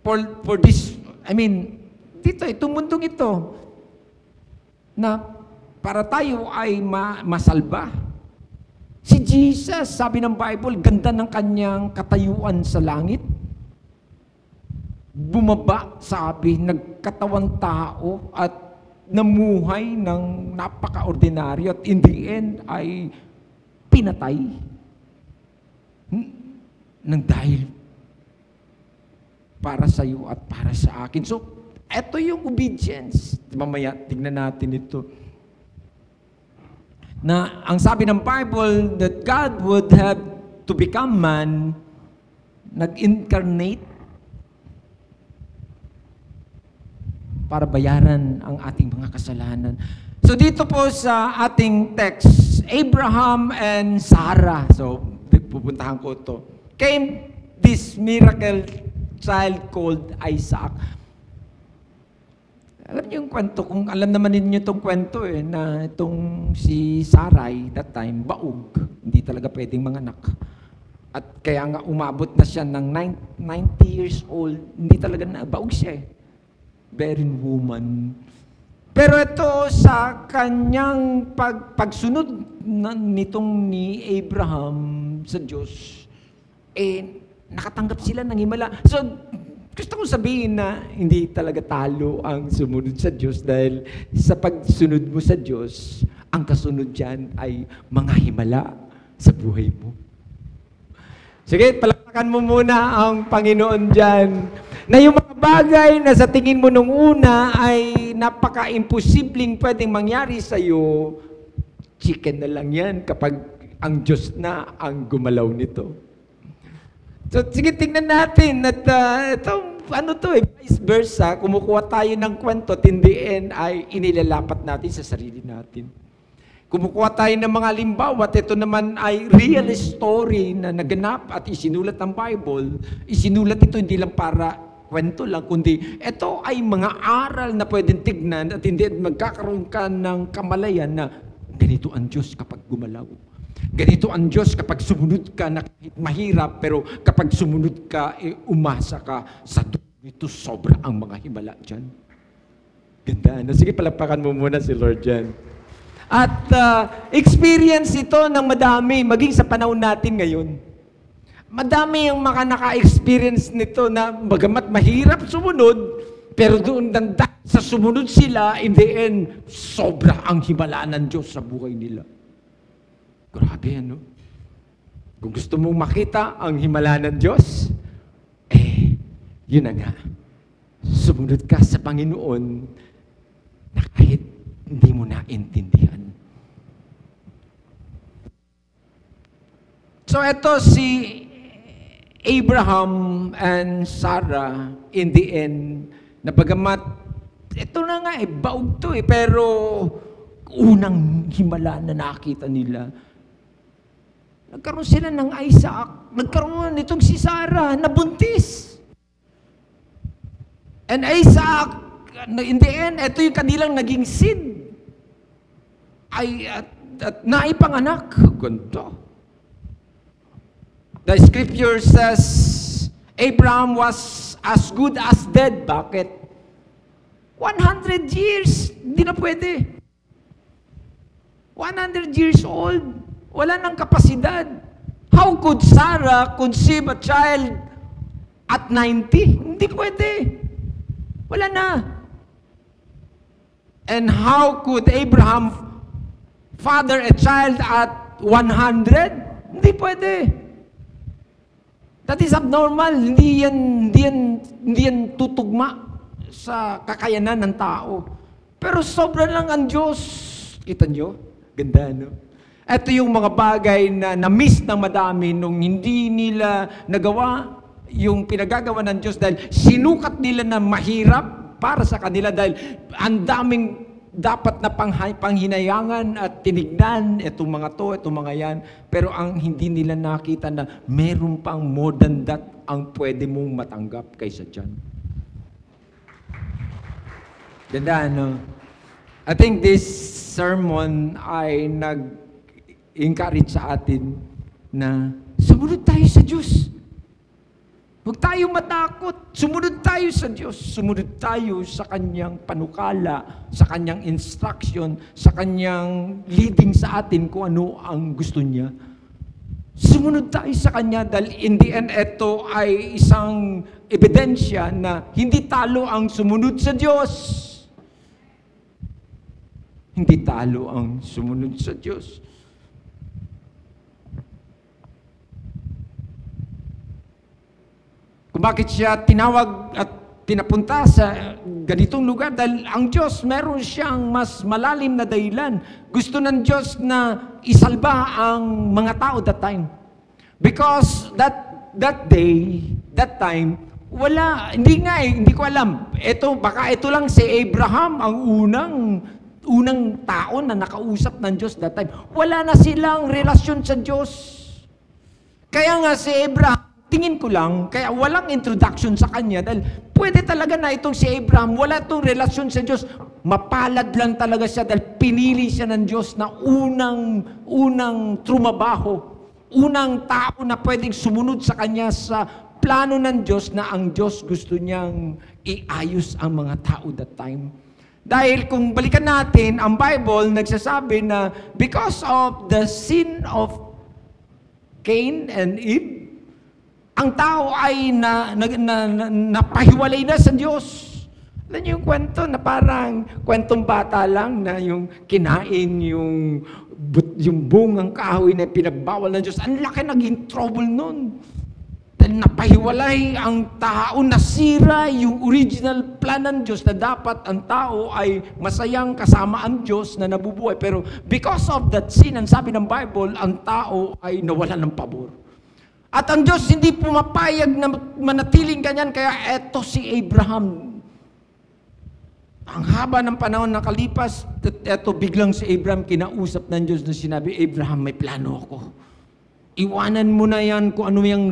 for this, dito, itong mundong ito, na para tayo ay masalba. Si Jesus, sabi ng Bible, ganda ng kanyang katayuan sa langit. Bumaba, sabi, nagkatawang tao at namuhay ng napaka-ordinaryo at in the end ay pinatay nang dahil para sa iyo at para sa akin. So, eto yung obedience. Mamaya, tignan natin ito. Na ang sabi ng Bible that God would have to become man, nag-incarnate para bayaran ang ating mga kasalanan. So dito po sa ating text, Abraham and Sarah, so pupuntahan ko ito, came this miracle child called Isaac. Alam niyo yung kwento, kung alam naman ninyo itong kwento na itong si Sarai, that time, baog, hindi talaga pwedeng manganak. At kaya nga umabot na siya ng 90 years old, hindi talaga na, baog siya barren woman. Pero ito sa kanyang pagsunod nitong ni Abraham sa Diyos, nakatanggap sila ng himala. So, gusto kong sabihin na hindi talaga talo ang sumunod sa Diyos dahil sa pagsunod mo sa Diyos, ang kasunod dyan ay mga himala sa buhay mo. Sige, palakpakan mo muna ang Panginoon dyan. Na yung mga bagay na sa tingin mo nung una ay napaka-imposibleng pwedeng mangyari sa iyo, chicken na lang yan kapag ang Diyos na ang gumalaw nito. So, sige, tingnan natin at vice versa, kumukuha tayo ng kwento at in the end ay inilalapat natin sa sarili natin. Kumukuha tayo ng mga halimbawa at ito naman ay real story na naganap at isinulat ng Bible. Isinulat ito hindi lang para kwento lang, kundi ito ay mga aral na pwedeng tignan at hindi magkakaroon ka ng kamalayan na ganito ang Diyos kapag gumalaw. Ganito ang Diyos kapag sumunod ka na kahit mahirap, pero kapag sumunod ka, umasa ka sa ito sobra ang mga himala dyan. Ganda. Sige, palakpakan mo muna si Lord dyan. At experience ito ng madami, maging sa panahon natin ngayon. Madami yung mga naka-experience nito na bagamat mahirap sumunod, pero doon sa sumunod sila, in the end, sobra ang himala ng Diyos sa buhay nila. Grabe, ano? Kung gusto mong makita ang himala ng Diyos, yun na nga. Sumunod ka sa Panginoon na kahit hindi mo naintindihan. So, ito si Abraham and Sarah in the end, na bagamat, ito na nga baog to pero unang himala na nakita nila, nagkaroon sila ng Isaac, nagkaroon nitong si Sarah, nabuntis. And Isaac, in the end, ito yung kanilang naging seed. At naipanganak. Ganto. The scripture says, Abraham was as good as dead. Bakit? 100 years, hindi na pwede. 100 years old, wala nang kapasidad. How could Sarah conceive a child at 90? Hindi pwede. Wala na. And how could Abraham father a child at 100? Hindi pwede. That is abnormal. Hindi yan tutugma sa kakayanan ng tao. Pero sobra lang ang Diyos. Kita nyo? Ganda, no? Ito yung mga bagay na na-miss ng madami nung hindi nila nagawa yung pinagagawa ng Diyos dahil sinukat nila na mahirap para sa kanila dahil ang daming dapat na panghinayangan at tinignan itong mga yan. Pero ang hindi nila nakita na meron pang more than that ang pwede mong matanggap kaysa dyan. Ganda, no? I think this sermon ay nag-encourage sa atin na sumunod tayo sa Diyos. Huwag tayo matakot. Sumunod tayo sa Diyos. Sumunod tayo sa Kanyang panukala, sa Kanyang instruction, sa Kanyang leading sa atin kung ano ang gusto niya. Sumunod tayo sa Kanya dahil in the end, ito ay isang ebidensya na hindi talo ang sumunod sa Diyos. Hindi talo ang sumunod sa Diyos. Kung bakit siya tinawag at pinapunta sa ganitong lugar dahil ang Diyos meron siyang mas malalim na dahilan. Gusto ng Diyos na isalba ang mga tao that time. Because that day, that time, hindi ko alam. Baka ito lang si Abraham ang unang tao na nakausap ng Diyos that time. Wala na silang relasyon sa Diyos. Kaya nga si Abraham, tingin ko lang, kaya walang introduction sa kanya dahil pwede talaga na itong si Abraham, wala itong relasyon sa Diyos. Mapalad lang talaga siya dahil pinili siya ng Diyos na unang trumabaho, unang tao na pwedeng sumunod sa kanya sa plano ng Diyos na ang Diyos gusto niyang iayos ang mga tao that time. Dahil kung balikan natin, ang Bible nagsasabi na because of the sin of Cain and Eve, ang tao ay napahiwalay na sa Diyos. Alam niyo yung kwento na parang kwentong bata lang na yung kinain yung bungang kahoy na pinagbawal ng Diyos. Ang laki naging trouble nun. Dahil napahiwalay ang tao, nasira yung original plan ng Diyos na dapat ang tao ay masayang kasama ang Diyos na nabubuhay. Pero because of that sin, ang sabi ng Bible, ang tao ay nawalan ng pabor. At ang Diyos hindi pumapayag na manatiling ganyan, kaya eto si Abraham. Ang haba ng panahon nakalipas, eto biglang si Abraham kinausap ng Diyos na sinabi, Abraham, may plano ako. Iwanan mo na yan kung ano yung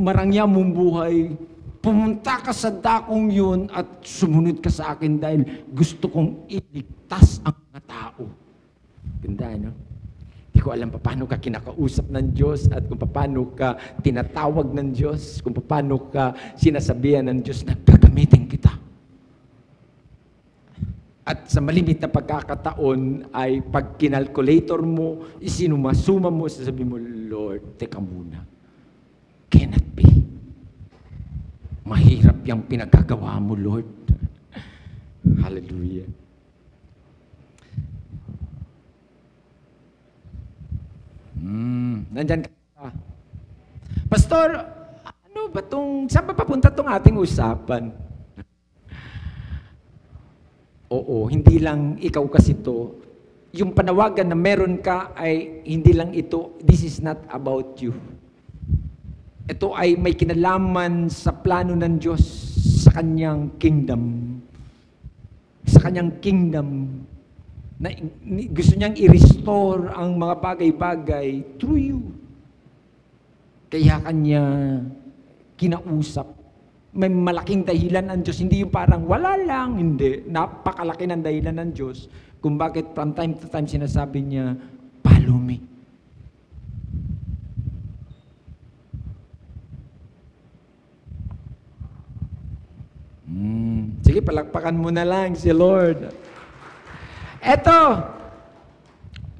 marangya mong buhay. Pumunta ka sa dakong yun at sumunod ka sa akin dahil gusto kong iligtas ang mga tao. Ganda, no? Hindi ko alam paano ka kinakausap ng Diyos at kung paano ka tinatawag ng Diyos, kung paano ka sinasabihan ng Diyos na gagamitin kita. At sa malimit na pagkakataon ay pag kinalculator mo, isinumasuma mo, sasabihin mo, Lord, teka muna. Cannot be. Mahirap yung pinagkagawa mo, Lord. Hallelujah. Nandyan ka. Pastor, ano ba saan ba papunta tong ating usapan? Oo, hindi lang ikaw kasi to. Yung panawagan na meron ka ay hindi lang ito, this is not about you. Ito ay may kinalaman sa plano ng Diyos sa kanyang kingdom. Sa kanyang kingdom na gusto niyang i-restore ang mga bagay-bagay through you. Kaya kanya kinausap. May malaking dahilan ng Diyos. Hindi yung parang wala lang. Hindi. Napakalaki ng dahilan ng Diyos kung bakit from time to time sinasabi niya, follow me. Sige, palakpakan mo na lang si Lord.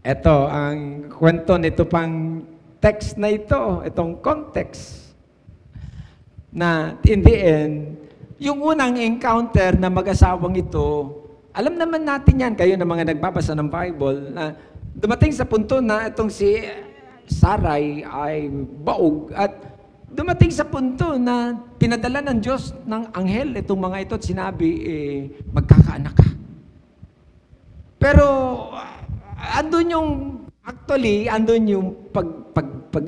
Ito, ang kwento nito pang text na ito, itong context. Na in the end, yung unang encounter na mag-asawang ito, alam naman natin yan, kayo na mga nagbabasa ng Bible, na dumating sa punto na itong si Sarai ay baog at dumating sa punto na pinadala ng Diyos ng anghel itong mga ito at sinabi, magkakaanak ka. Pero, andun yung, actually, andun yung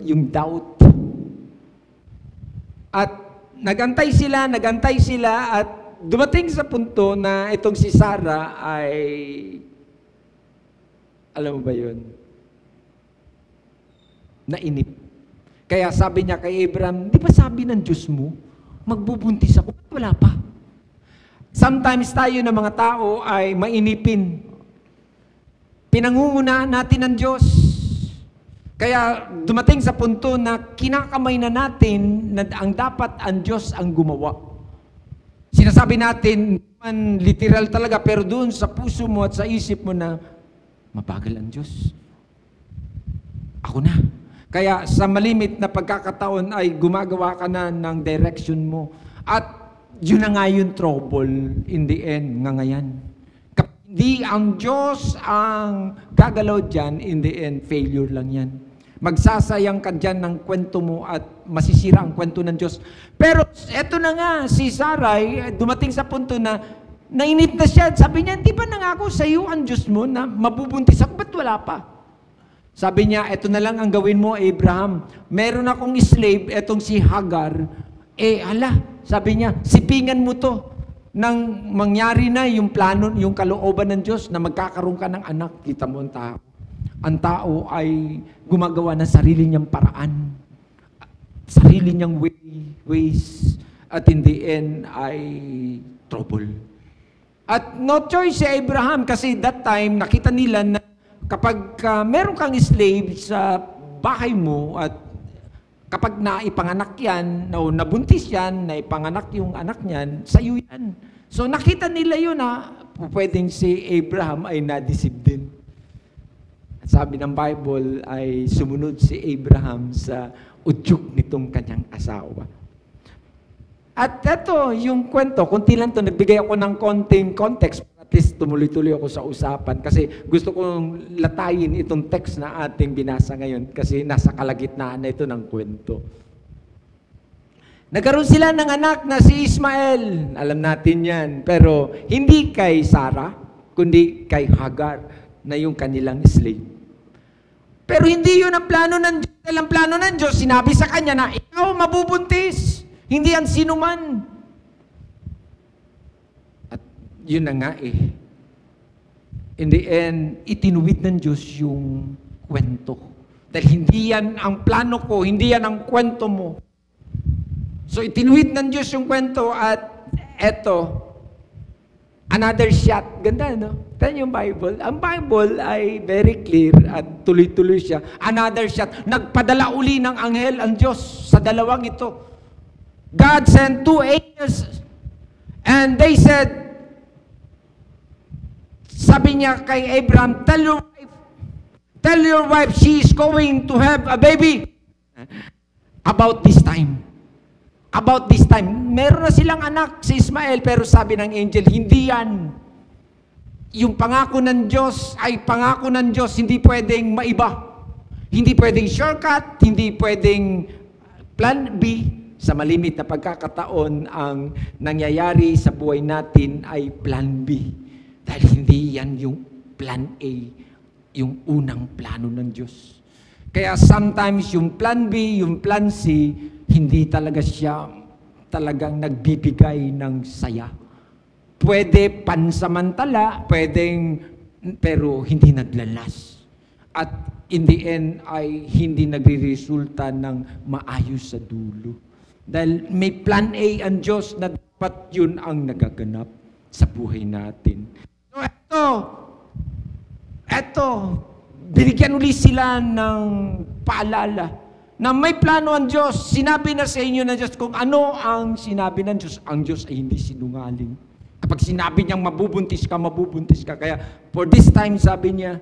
yung doubt. At nagantay sila, at dumating sa punto na itong si Sarah ay, alam mo ba yun? Nainip. Kaya sabi niya kay Abraham, di ba sabi ng Diyos mo, magbubuntis ako, ba't wala pa? Sometimes tayo na mga tao ay mainipin. Pinangungunahan natin ng Diyos. Kaya dumating sa punto na kinakamay na natin na ang dapat ang Diyos ang gumawa. Sinasabi natin, man literal talaga, pero doon sa puso mo at sa isip mo na, mabagal ang Diyos. Ako na. Kaya sa malimit na pagkakataon ay gumagawa ka na ng direction mo. At yun na nga yung trouble in the end, nga ngayon. Kapag hindi ang Diyos ang gagalaw dyan, in the end, failure lang yan. Magsasayang ka dyan ng kwento mo at masisira ang kwento ng Diyos. Pero eto na nga, si Sarai, dumating sa punto na nainip na siya. Sabi niya, di ba nangako sa iyo ang Diyos mo na mabubuntis ako? Ba't wala pa? Sabi niya, eto na lang ang gawin mo, Abraham. Meron akong slave, etong si Hagar. Sabi niya, sipingan mo to nang mangyari na yung plano, yung kalooban ng Diyos na magkakaroon ka ng anak. Kita mo ang tao. Ang tao ay gumagawa ng sarili niyang paraan. Sarili niyang ways. At in the end ay trouble. At no choice si Abraham kasi that time nakita nila na kapag meron kang slave sa bahay mo at kapag naipanganak yan, nabuntis yan, naipanganak yung anak niyan, sa'yo yan. So nakita nila yun na pwedeng si Abraham ay na-deceive din. At sabi ng Bible ay sumunod si Abraham sa udyok nitong kanyang asawa. At ito yung kwento, kunti lang to, nagbigay ako ng konting context. At least tumuloy-tuloy ako sa usapan kasi gusto kong latayin itong text na ating binasa ngayon kasi nasa kalagitnaan na ito ng kwento. Nagkaroon sila ng anak na si Ismael. Alam natin yan. Pero hindi kay Sarah, kundi kay Hagar na yung kanilang slave. Pero hindi yun ang plano ng Diyos. Dahil ang plano ng Diyos, sinabi sa kanya na ikaw mabubuntis. Hindi yan sinuman. Yun na nga In the end, itinuwid ng Diyos yung kwento. Dahil hindi yan ang plano ko, hindi yan ang kwento mo. So itinuwid ng Diyos yung kwento at eto, another shot. Ganda, no? Tignan yung Bible. Ang Bible ay very clear at tuloy-tuloy siya. Another shot. Nagpadala uli ng anghel ang Diyos sa dalawang ito. God sent 2 angels and they said, sabi niya kay Abraham, tell your wife she is going to have a baby. About this time. Meron na silang anak, si Ismael, pero sabi ng angel, hindi yan. Yung pangako ng Diyos ay pangako ng Diyos, hindi pwedeng maiba. Hindi pwedeng shortcut, hindi pwedeng plan B. Sa malimit na pagkakataon, ang nangyayari sa buhay natin ay plan B. Dahil hindi yan yung plan A, yung unang plano ng Diyos. Kaya sometimes yung plan B, yung plan C, hindi talaga siya talagang nagbibigay ng saya. Pwede pansamantala, pero hindi naglalas. At in the end ay hindi nagre-resulta ng maayos sa dulo. Dahil may plan A ang Diyos na dapat yun ang nagaganap sa buhay natin. Eto, binigyan uli sila ng paalala na may plano ang Diyos. Sinabi na sa inyo ng Diyos kung ano ang sinabi ng Diyos. Ang Diyos ay hindi sinungaling. Kapag sinabi niyang mabubuntis ka. Kaya for this time, sabi niya,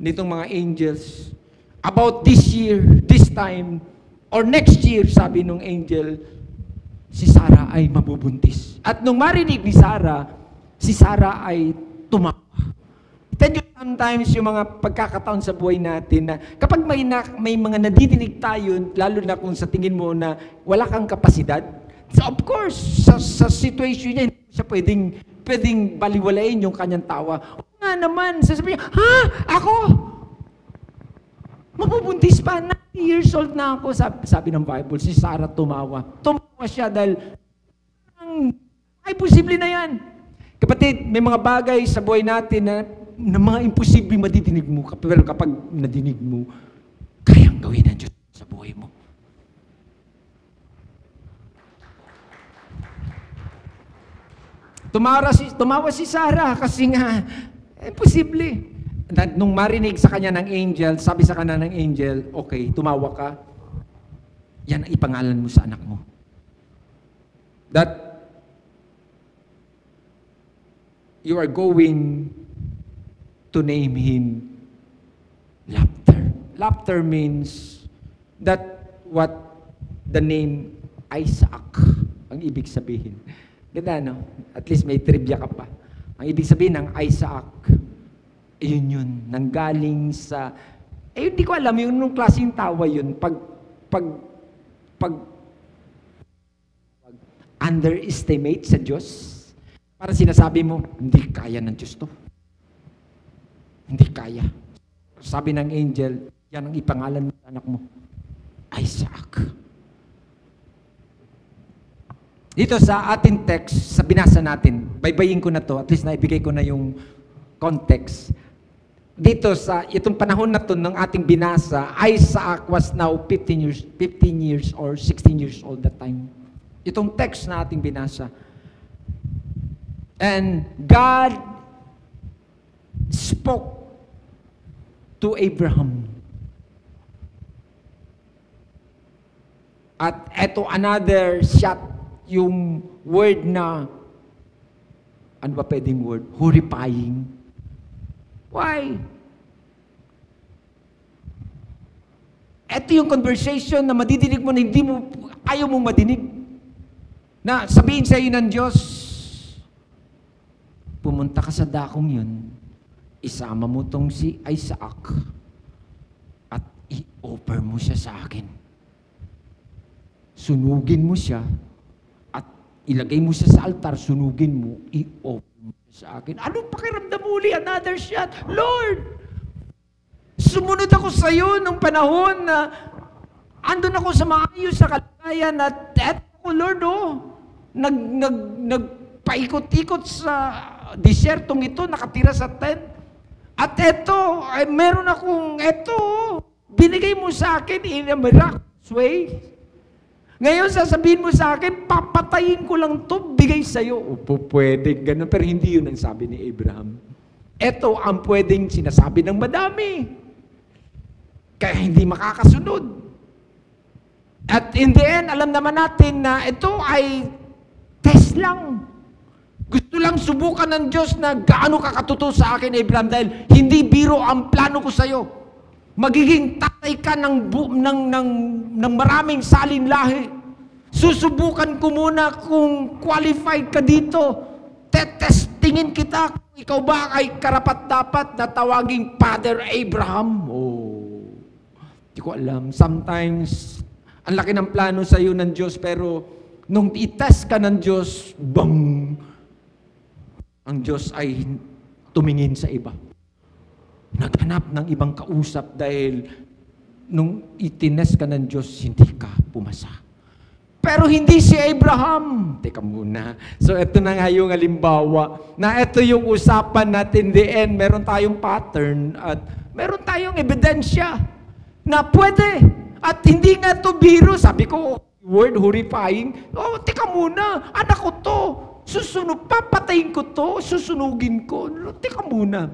nitong mga angels, about this year, this time, or next year, sabi nung angel, si Sarah ay mabubuntis. At nung marinig ni Sarah, si Sarah ay tumawa. Sometimes yung mga pagkakataon sa buhay natin na kapag may mga nadidinig tayo, lalo na kung sa tingin mo na wala kang kapasidad, so of course, sa situation niya, hindi siya pwedeng baliwalain yung kanyang tawa. O nga naman, sasabihin niya, ha? Ako? Mapubuntis pa, 90 years old na ako. Sabi ng Bible, si Sarah tumawa. Tumawa siya dahil ay posible na yan. Kapatid, may mga bagay sa buhay natin na mga imposible madidinig mo. Pero kapag nadinig mo, kayang gawin ng Diyos sa buhay mo. Tumawa si Sarah kasi nga, posible. Nung marinig sa kanya ng angel, sabi sa kanya ng angel, okay, tumawa ka, yan ang ipangalan mo sa anak mo. That you are going to name him Laughter. Laughter means that what the name Isaac ang ibig sabihin. Ganda, no? At least may trivia ka pa. Ang ibig sabihin ng Isaac, yun, nanggaling sa, hindi ko alam, yung nung klaseng tawa yun, pag underestimate sa Diyos, parang sinasabi mo, hindi kaya ng Diyos to. Hindi kaya. Sabi ng angel, yan ang ipangalan mo sa anak mo, Isaac. Dito sa ating text, sa binasa natin, baybayin ko na to, at least naibigay ko na yung context. Dito sa itong panahon na to ng ating binasa, Isaac was now 15 years or 16 years old that time. Itong text na ating binasa. And God spoke to Abraham. At eto another shot, yung word na, ano ba pwedeng word? Horrifying. Why? Ito yung conversation na madidinig mo na ayaw mong madinig. Na sabihin sa iyo ng Diyos, pumunta ka sa dakong yun, isama mo tong si Isaac, at i-offer mo siya sa akin. Sunugin mo siya, at ilagay mo siya sa altar, sunugin mo, i-offer mo siya sa akin. Anong pakiramdam mo uli? Another shot. Lord, sumunod ako sa iyo nung panahon na andun ako sa maayos sa kalagayan at eto ko, Lord, nagpaikot-ikot sa disyertong ito, nakatira sa tent. At eto, meron akong, binigay mo sa akin in a miraculous way. Ngayon, sasabihin mo sa akin, papatayin ko lang to, bigay sa'yo. Pwede, ganun. Pero hindi yun ang sabi ni Abraham. Ito ang pwedeng sinasabi ng madami. Kaya hindi makakasunod. At in the end, alam naman natin na ito ay test lang. Gusto lang subukan ng Diyos na gaano ka katuto sa akin, Abraham, dahil hindi biro ang plano ko sa'yo. Magiging tatay ka ng maraming salin lahi. Susubukan ko muna kung qualified ka dito. Tetestingin kita kung ikaw ba ay karapat-dapat na tawaging Father Abraham. Hindi ko alam. Sometimes, ang laki ng plano sa iyo ng Diyos, pero nung itest ka ng Diyos, bang! Ang Diyos ay tumingin sa iba. Naghanap ng ibang kausap dahil nung itines ka ng Diyos, hindi ka pumasa. Pero hindi si Abraham. Teka muna. So ito na nga yung halimbawa na ito yung usapan natin. In the end, meron tayong pattern at meron tayong ebidensya na pwede. At hindi nga to biro. Sabi ko, word horrifying. Teka muna. Anak ko to. Susunod, papatayin ko to. Susunugin ko. Teka muna.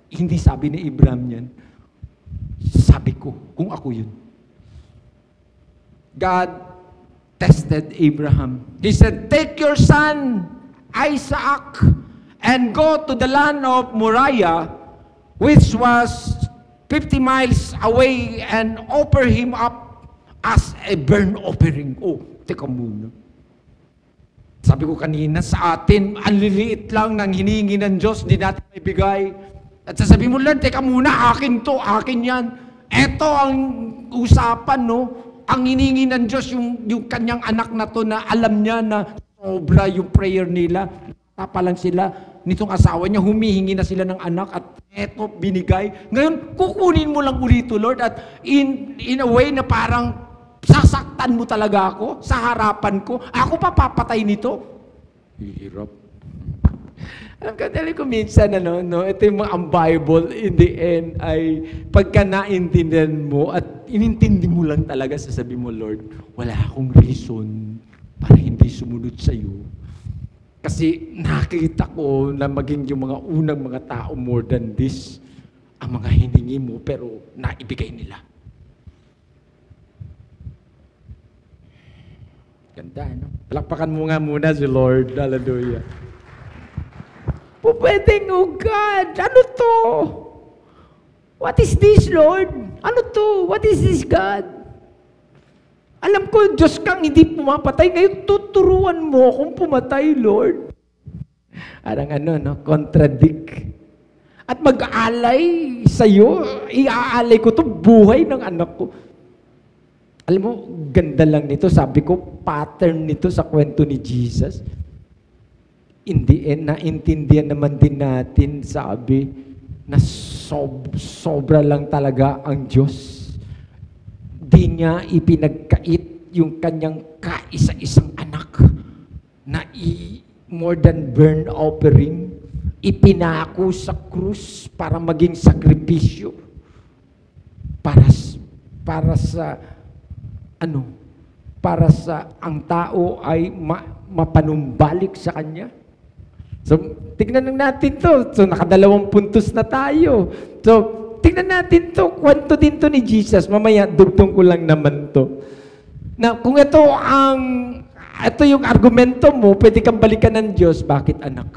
Hindi sabi ni Abraham yan. Sabi ko, kung ako yun. God tested Abraham. He said, take your son, Isaac, and go to the land of Moriah, which was 50 miles away, and offer him up as a burnt offering. Teka muna. Sabi ko kanina, sa atin, ang liliit lang ng hinihingi ng Diyos, di natin ibigay. At sasabihin mo, Lord, teka muna, akin to, akin yan. Eto ang usapan, no? Ang hiningi ng Diyos, yung kanyang anak na to na alam niya na sobra yung prayer nila. Pa lang sila, nitong asawa niya, humihingi na sila ng anak at eto, binigay. Ngayon, kukunin mo lang ulit to, Lord, at in a way na parang sasaktan mo talaga ako sa harapan ko. Ako pa papatay nito. Hirap. Alam ka, dali ko minsan, ito yung ang Bible, in the end, ay pagka naintindihan mo at inintindi mo lang talaga, sasabi mo, Lord, wala akong reason para hindi sumunod sa iyo. Kasi nakita ko na maging yung mga unang mga tao more than this, ang mga hiningi mo, pero naibigay nila. Ganda, no? Palakpakan mo nga muna si Lord. Hallelujah. Pwedeng, oh God, ano to? What is this, Lord? Ano to? What is this, God? Alam ko, Diyos kang hindi pumapatay. Ngayon, tuturuan mo akong pumatay, Lord. Parang contradict. At mag-aalay sa'yo, iaalay ko to buhay ng anak ko. Alam mo, ganda lang nito. Sabi ko, pattern nito sa kwento ni Jesus. In the end, naintindihan naman din natin, sabi, na sobra lang talaga ang Diyos. Di niya ipinagkait yung kanyang kaisa-isang anak na more than burnt offering, ipinako sa krus para maging sakripisyo para sa ang tao ay mapanumbalik sa kanya. So, tignan natin to. So, nakadalawang puntos na tayo. So, tignan natin to. Kwento din to ni Jesus. Mamaya, dugtong ko lang naman to. Na kung ito yung argumento mo, pwede kang balikan ng Diyos. Bakit, anak?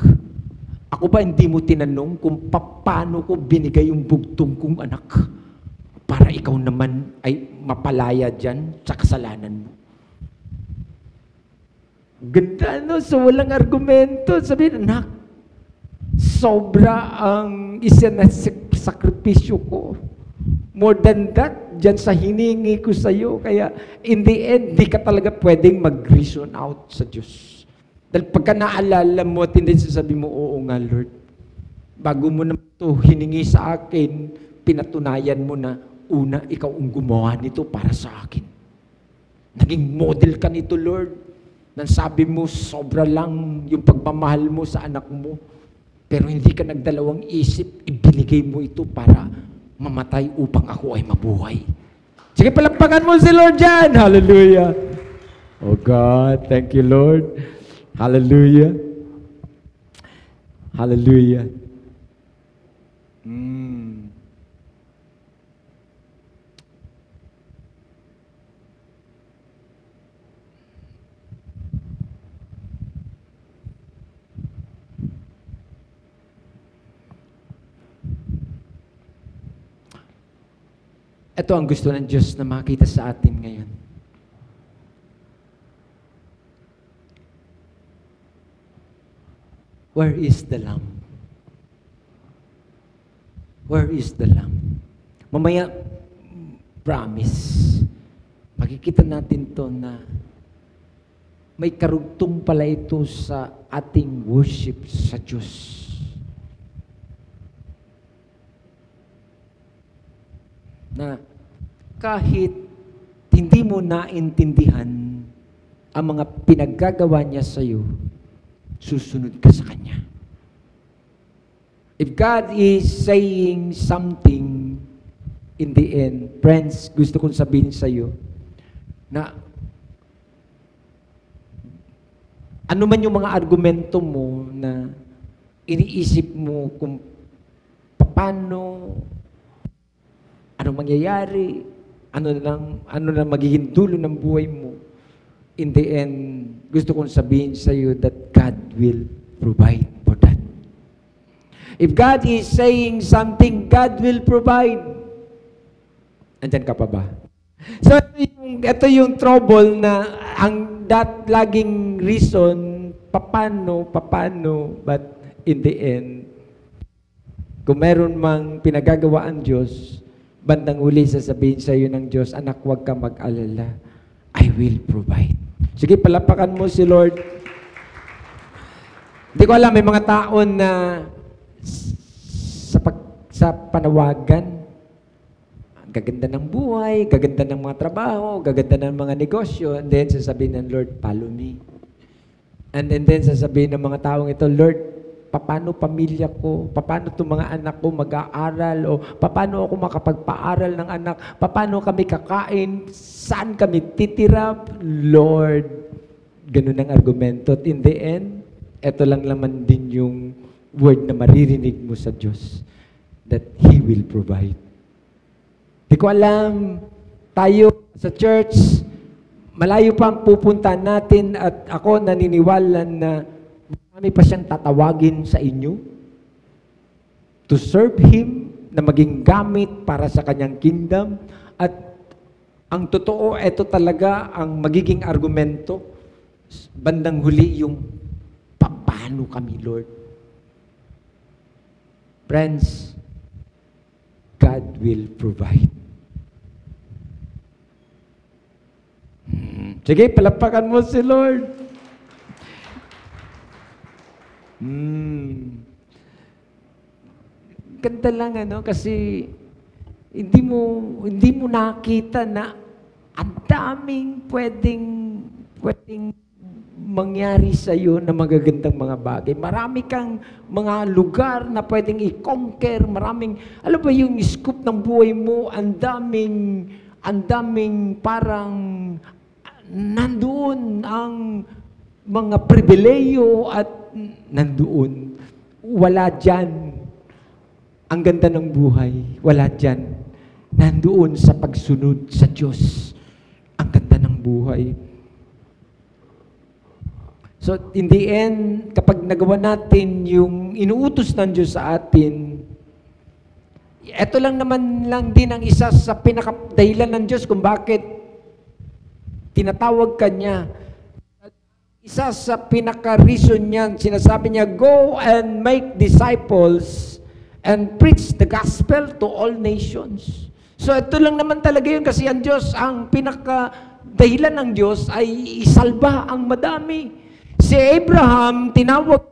Ako ba hindi mo tinanong kung paano ko binigay yung bugtong kong anak? Para ikaw naman ay mapalaya dyan sa kasalanan mo. Ganda, no? So, walang argumento. Sabihin, anak, sobra ang isa na sakripisyo ko. More than that, dyan sa hiningi ko sa iyo. Kaya, in the end, di ka talaga pwedeng mag-reason out sa Diyos. Dahil pagka naalala mo, at hindi sasabi mo, oo nga, Lord. Bago mo naman ito hiningi sa akin, pinatunayan mo na, una, ikaw ang gumawa nito para sa akin. Naging model ka nito, Lord. Nang sabi mo, sobra lang yung pagmamahal mo sa anak mo. Pero hindi ka nagdalawang isip, ibinigay mo ito para mamatay upang ako ay mabuhay. Sige, palakpakan mo si Lord dyan. Hallelujah. Oh God, thank you, Lord. Hallelujah. Hallelujah. Ito ang gusto ng Diyos na makita sa atin ngayon. Where is the lamb? Where is the lamb? Mamaya, promise, makikita natin to na may karugtong pala ito sa ating worship sa Diyos. Na kahit hindi mo naintindihan ang mga pinaggagawa niya sa iyo, susunod ka sa Kanya. If God is saying something in the end, friends, gusto kong sabihin sa iyo na ano man yung mga argumento mo na iniisip mo kung paano, anong mangyayari, ano na magiging dulo ng buhay mo, in the end, gusto kong sabihin sa iyo that God will provide for that. If God is saying something, God will provide. Andyan ka pa ba? So, ito yung trouble na laging reason, paano, but in the end, Kung meron mang pinagagawa ang Diyos, bandang huli sasabihin sa iyo ng Diyos, anak, huwag ka mag-alala. I will provide. Sige, palapakan mo si Lord. Hindi ko alam, may mga tao na sa panawagan, gaganda ng buhay, gaganda ng mga trabaho, gaganda ng mga negosyo, and then sasabihin ng Lord, follow me. And then sasabihin ng mga taong ito, Lord, paano pamilya ko? Paano itong mga anak ko mag-aaral? O paano ako makapagpaaral ng anak? Paano kami kakain? Saan kami titira? Lord, ganun ang argumento. At in the end, ito lang naman din yung word na maririnig mo sa Diyos, that He will provide. Di ko alam, tayo sa church, malayo pa ang pupunta natin at ako naniniwala na marami pa siyang tatawagin sa inyo to serve Him, na maging gamit para sa Kanyang kingdom. At ang totoo, ito talaga ang magiging argumento bandang huli, yung paano kami, Lord. Friends, God will provide. Sige, palapakan mo si Lord. Ganda lang, kasi hindi mo nakita na ang daming pwedeng mangyari sa iyo na magagandang mga bagay. Marami kang mga lugar na pwedeng i-conquer, alam ba yung scoop ng buhay mo, ang daming parang nandoon ang mga pribileyo at nandoon. Wala dyan ang ganda ng buhay. Wala dyan. Nandoon sa pagsunod sa Diyos ang ganda ng buhay. So, in the end, kapag nagawa natin yung inuutos ng Diyos sa atin, ito lang naman lang din ang isa sa pinakadahilan ng Diyos kung bakit tinatawag ka niya. Isa sa pinaka-reason niyan, sinasabi niya, go and make disciples and preach the gospel to all nations. So ito lang naman talaga yun, kasi ang Diyos, ang pinaka-dahilan ng Diyos ay isalba ang madami. Si Abraham, tinawag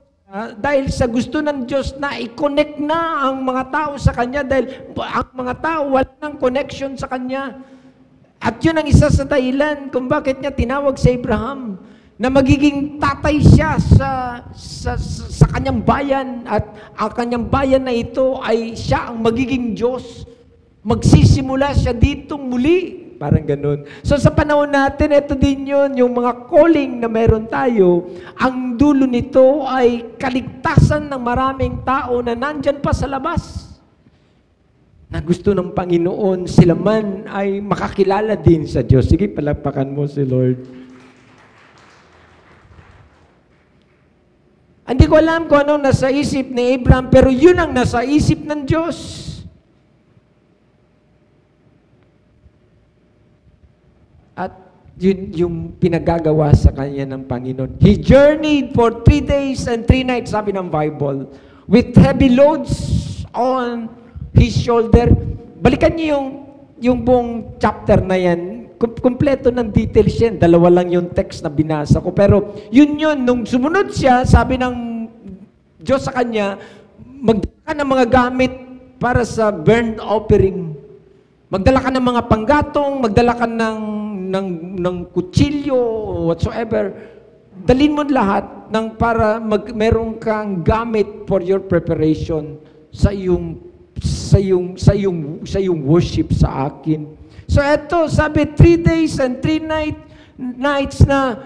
dahil sa gusto ng Diyos na i-connect na ang mga tao sa Kanya, dahil ang mga tao wala ng connection sa Kanya. At yun ang isa sa dahilan kung bakit niya tinawag si Abraham, na magiging tatay siya sa kanyang bayan, at ang kanyang bayan na ito ay siya ang magiging Diyos. Magsisimula siya ditong muli. Parang ganun. So sa panahon natin, ito din yun, yung mga calling na meron tayo, ang dulo nito ay kaligtasan ng maraming tao na nandyan pa sa labas, na gusto ng Panginoon, sila man ay makakilala din sa Diyos. Sige, palapakan mo si Lord. Hindi ko alam kung anong nasa isip ni Abraham, pero yun ang nasa isip ng Diyos. At yun yung pinagagawa sa kanya ng Panginoon. He journeyed for 3 days and 3 nights, sabi ng Bible, with heavy loads on his shoulder. Balikan niyo yung buong chapter na yan. Kompleto ng details yan. 2 lang yung text na binasa ko. Pero yun, nung sumunod siya, sabi ng Diyos sa kanya, magdala ka ng mga gamit para sa burnt offering. Magdala ka ng mga panggatong, magdala ka ng kutsilyo, whatsoever. Dalhin mo lahat para meron kang gamit for your preparation sa iyong worship sa akin. So eto, sabi 3 days and 3 nights na,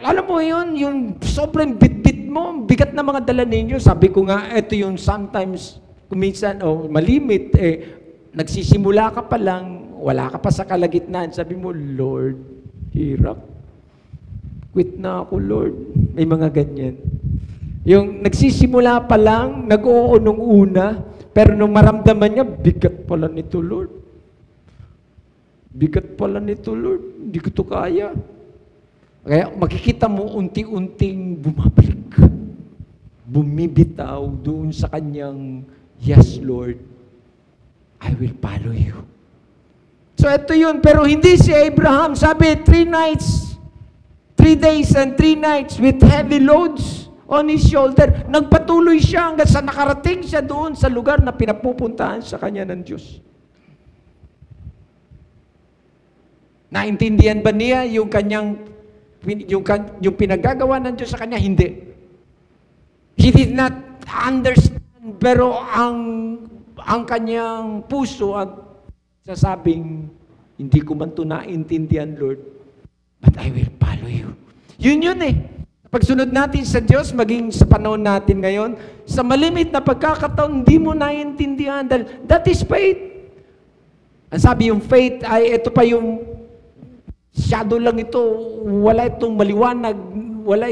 alam mo yun, yung sobrang bit-bit mo, bigat na mga dala ninyo. Sabi ko nga, eto yung sometimes, kuminsan, malimit, nagsisimula ka pa lang, wala ka pa sa kalagitnaan, sabi mo, Lord, hirap. Quit na ako, Lord. May mga ganyan. Yung nagsisimula pa lang, nag-oo nung una, pero nung maramdaman niya, bigat pala nito, Lord. Bigat pala nito, Lord. Hindi ko ito kaya. Kaya makikita mo unti-unting bumabalik. Bumibitaw doon sa kanyang Yes, Lord, I will follow you. So ito yun, pero hindi si Abraham, sabi, 3 days and 3 nights with heavy loads on his shoulder. Nagpatuloy siya hanggang sa nakarating siya doon sa lugar na pinapupuntahan sa kanya ng Diyos. Naintindihan ba niya yung pinagagawa ng Diyos sa kanya? Hindi. He did not understand, pero ang kanyang puso at sasabing, hindi ko man ito naintindihan, Lord, but I will follow you. Yun eh. Pagsunod natin sa Diyos, maging sa panahon natin ngayon, sa malimit na pagkakataon, hindi mo naintindihan. Dahil that is faith. Ang sabi yung faith ay, ito pa yung shadow lang ito. Wala itong maliwanag, wala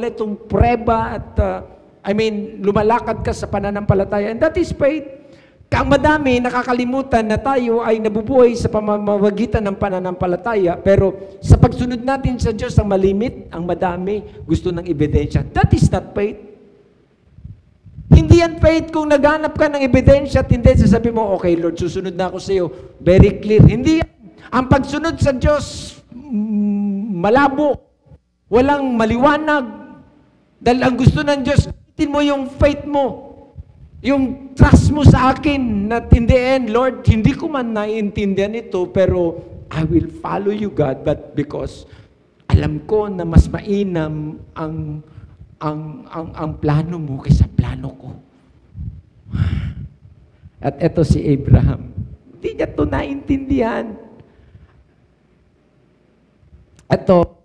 itong preba at, lumalakad ka sa pananampalataya. And that is faith. Ang madami, nakakalimutan na tayo ay nabubuhay sa pamamagitan ng pananampalataya, pero sa pagsunod natin sa Diyos, ang malimit, ang madami, gusto ng ebidensya. That is not faith. Hindi yan faith kung naghanap ka ng ebidensya at hindi sasabi mo, okay Lord, susunod na ako sa iyo. Very clear. Hindi yan. Ang pagsunod sa Diyos, malabo. Walang maliwanag. Dahil ang gusto ng Diyos, gamitin mo yung faith mo. Yung trust mo sa akin na in the end, Lord, hindi ko man naiintindihan ito, pero I will follow you, God, but because alam ko na mas mainam ang plano mo kaysa plano ko. At eto si Abraham. Hindi niya ito naintindihan. Eto,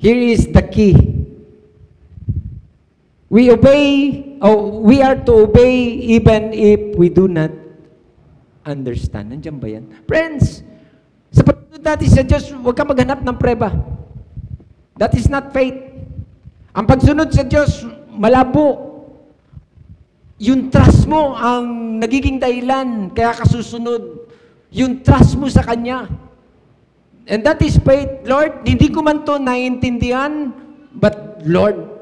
here is the key. We are to obey even if we do not understand. Nandiyan ba yan? Friends, sa pagsunod natin sa Diyos, huwag ka maghanap ng preba. That is not faith. Ang pagsunod sa Diyos, malabo. Yung trust mo ang nagiging dahilan, kaya kasusunod. Yung trust mo sa Kanya. And that is faith. Lord, hindi ko man to naiintindihan, but Lord,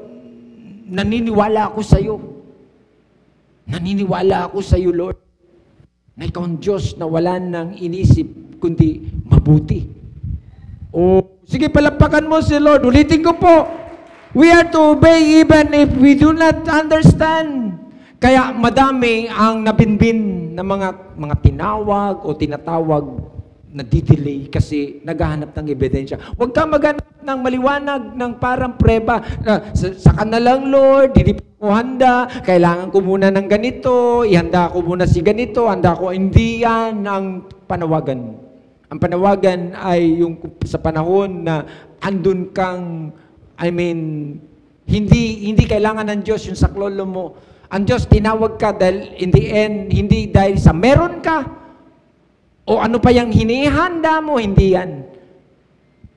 naniniwala ako sa iyo. Naniniwala ako sa iyo, Lord, na ikaw ang Diyos na wala nang inisip, kundi mabuti. Sige, palapakan mo si Lord. Ulitin ko po. We are to obey even if we do not understand. Kaya madami ang nabinbin na mga tinawag o tinatawag na didelay kasi naghahanap ng ebidensya. Huwag ka maghanap ng maliwanag ng parang preba. Saka na lang, Lord, hindi pa ako handa, kailangan ko muna ng ganito, ihanda ko muna si ganito, handa ko, hindi yan ang panawagan. Ang panawagan ay yung sa panahon na andun kang, hindi kailangan ng Diyos yung saklolo mo. Ang Diyos tinawag ka dahil in the end, hindi dahil sa meron ka, o ano pa yung hinihanda mo, hindi yan.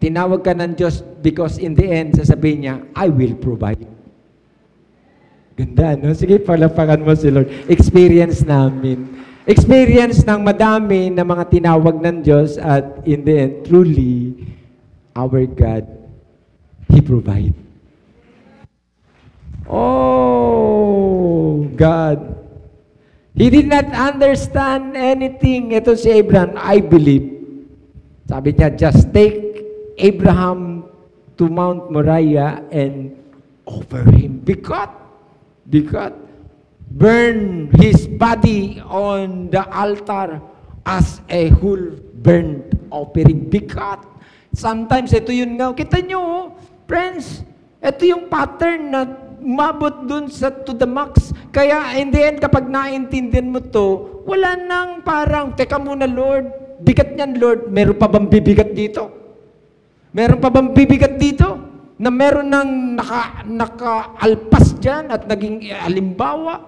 Tinawag ka ng Diyos because in the end, sasabihin niya, I will provide. Ganda, no? Sige, palapakan mo si Lord. Experience namin. Experience ng madami na mga tinawag ng Diyos at in the end, truly, our God, He provide. Oh, God. He did not understand anything. Ito si Abraham, I believe. Sabi niya, just take Abraham to Mount Moriah and offer him. Because burn his body on the altar as a whole burnt offering. Because sometimes, ito yun nga. Kita nyo, friends, ito yung pattern na umabot dun to the max. Kaya in the end, kapag naintindihan mo to, wala nang parang, teka muna Lord, bigat niyan Lord, meron pa bang bibigat dito? Meron pa bang bibigat dito? Na meron nang naka-alpas dyan at naging halimbawa?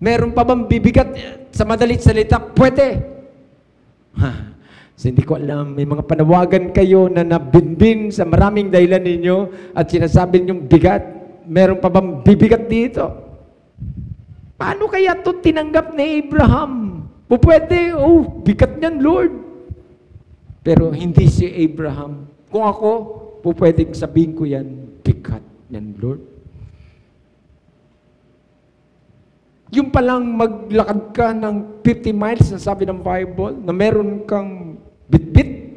Meron pa bang bibigat sa madalit salita? Pwede. So, hindi ko alam, may mga panawagan kayo na nabinbin sa maraming dahilan ninyo at sinasabi ninyong bigat. Meron pa bang bibigat dito? Paano kaya ito tinanggap ni Abraham? Pwede, bigat niyan, Lord. Pero hindi si Abraham. Kung ako, pwedeng sabihin ko yan, bigat niyan, Lord. Yung palang maglakad ka ng 50 miles, na sabi ng Bible, na meron kang bit-bit.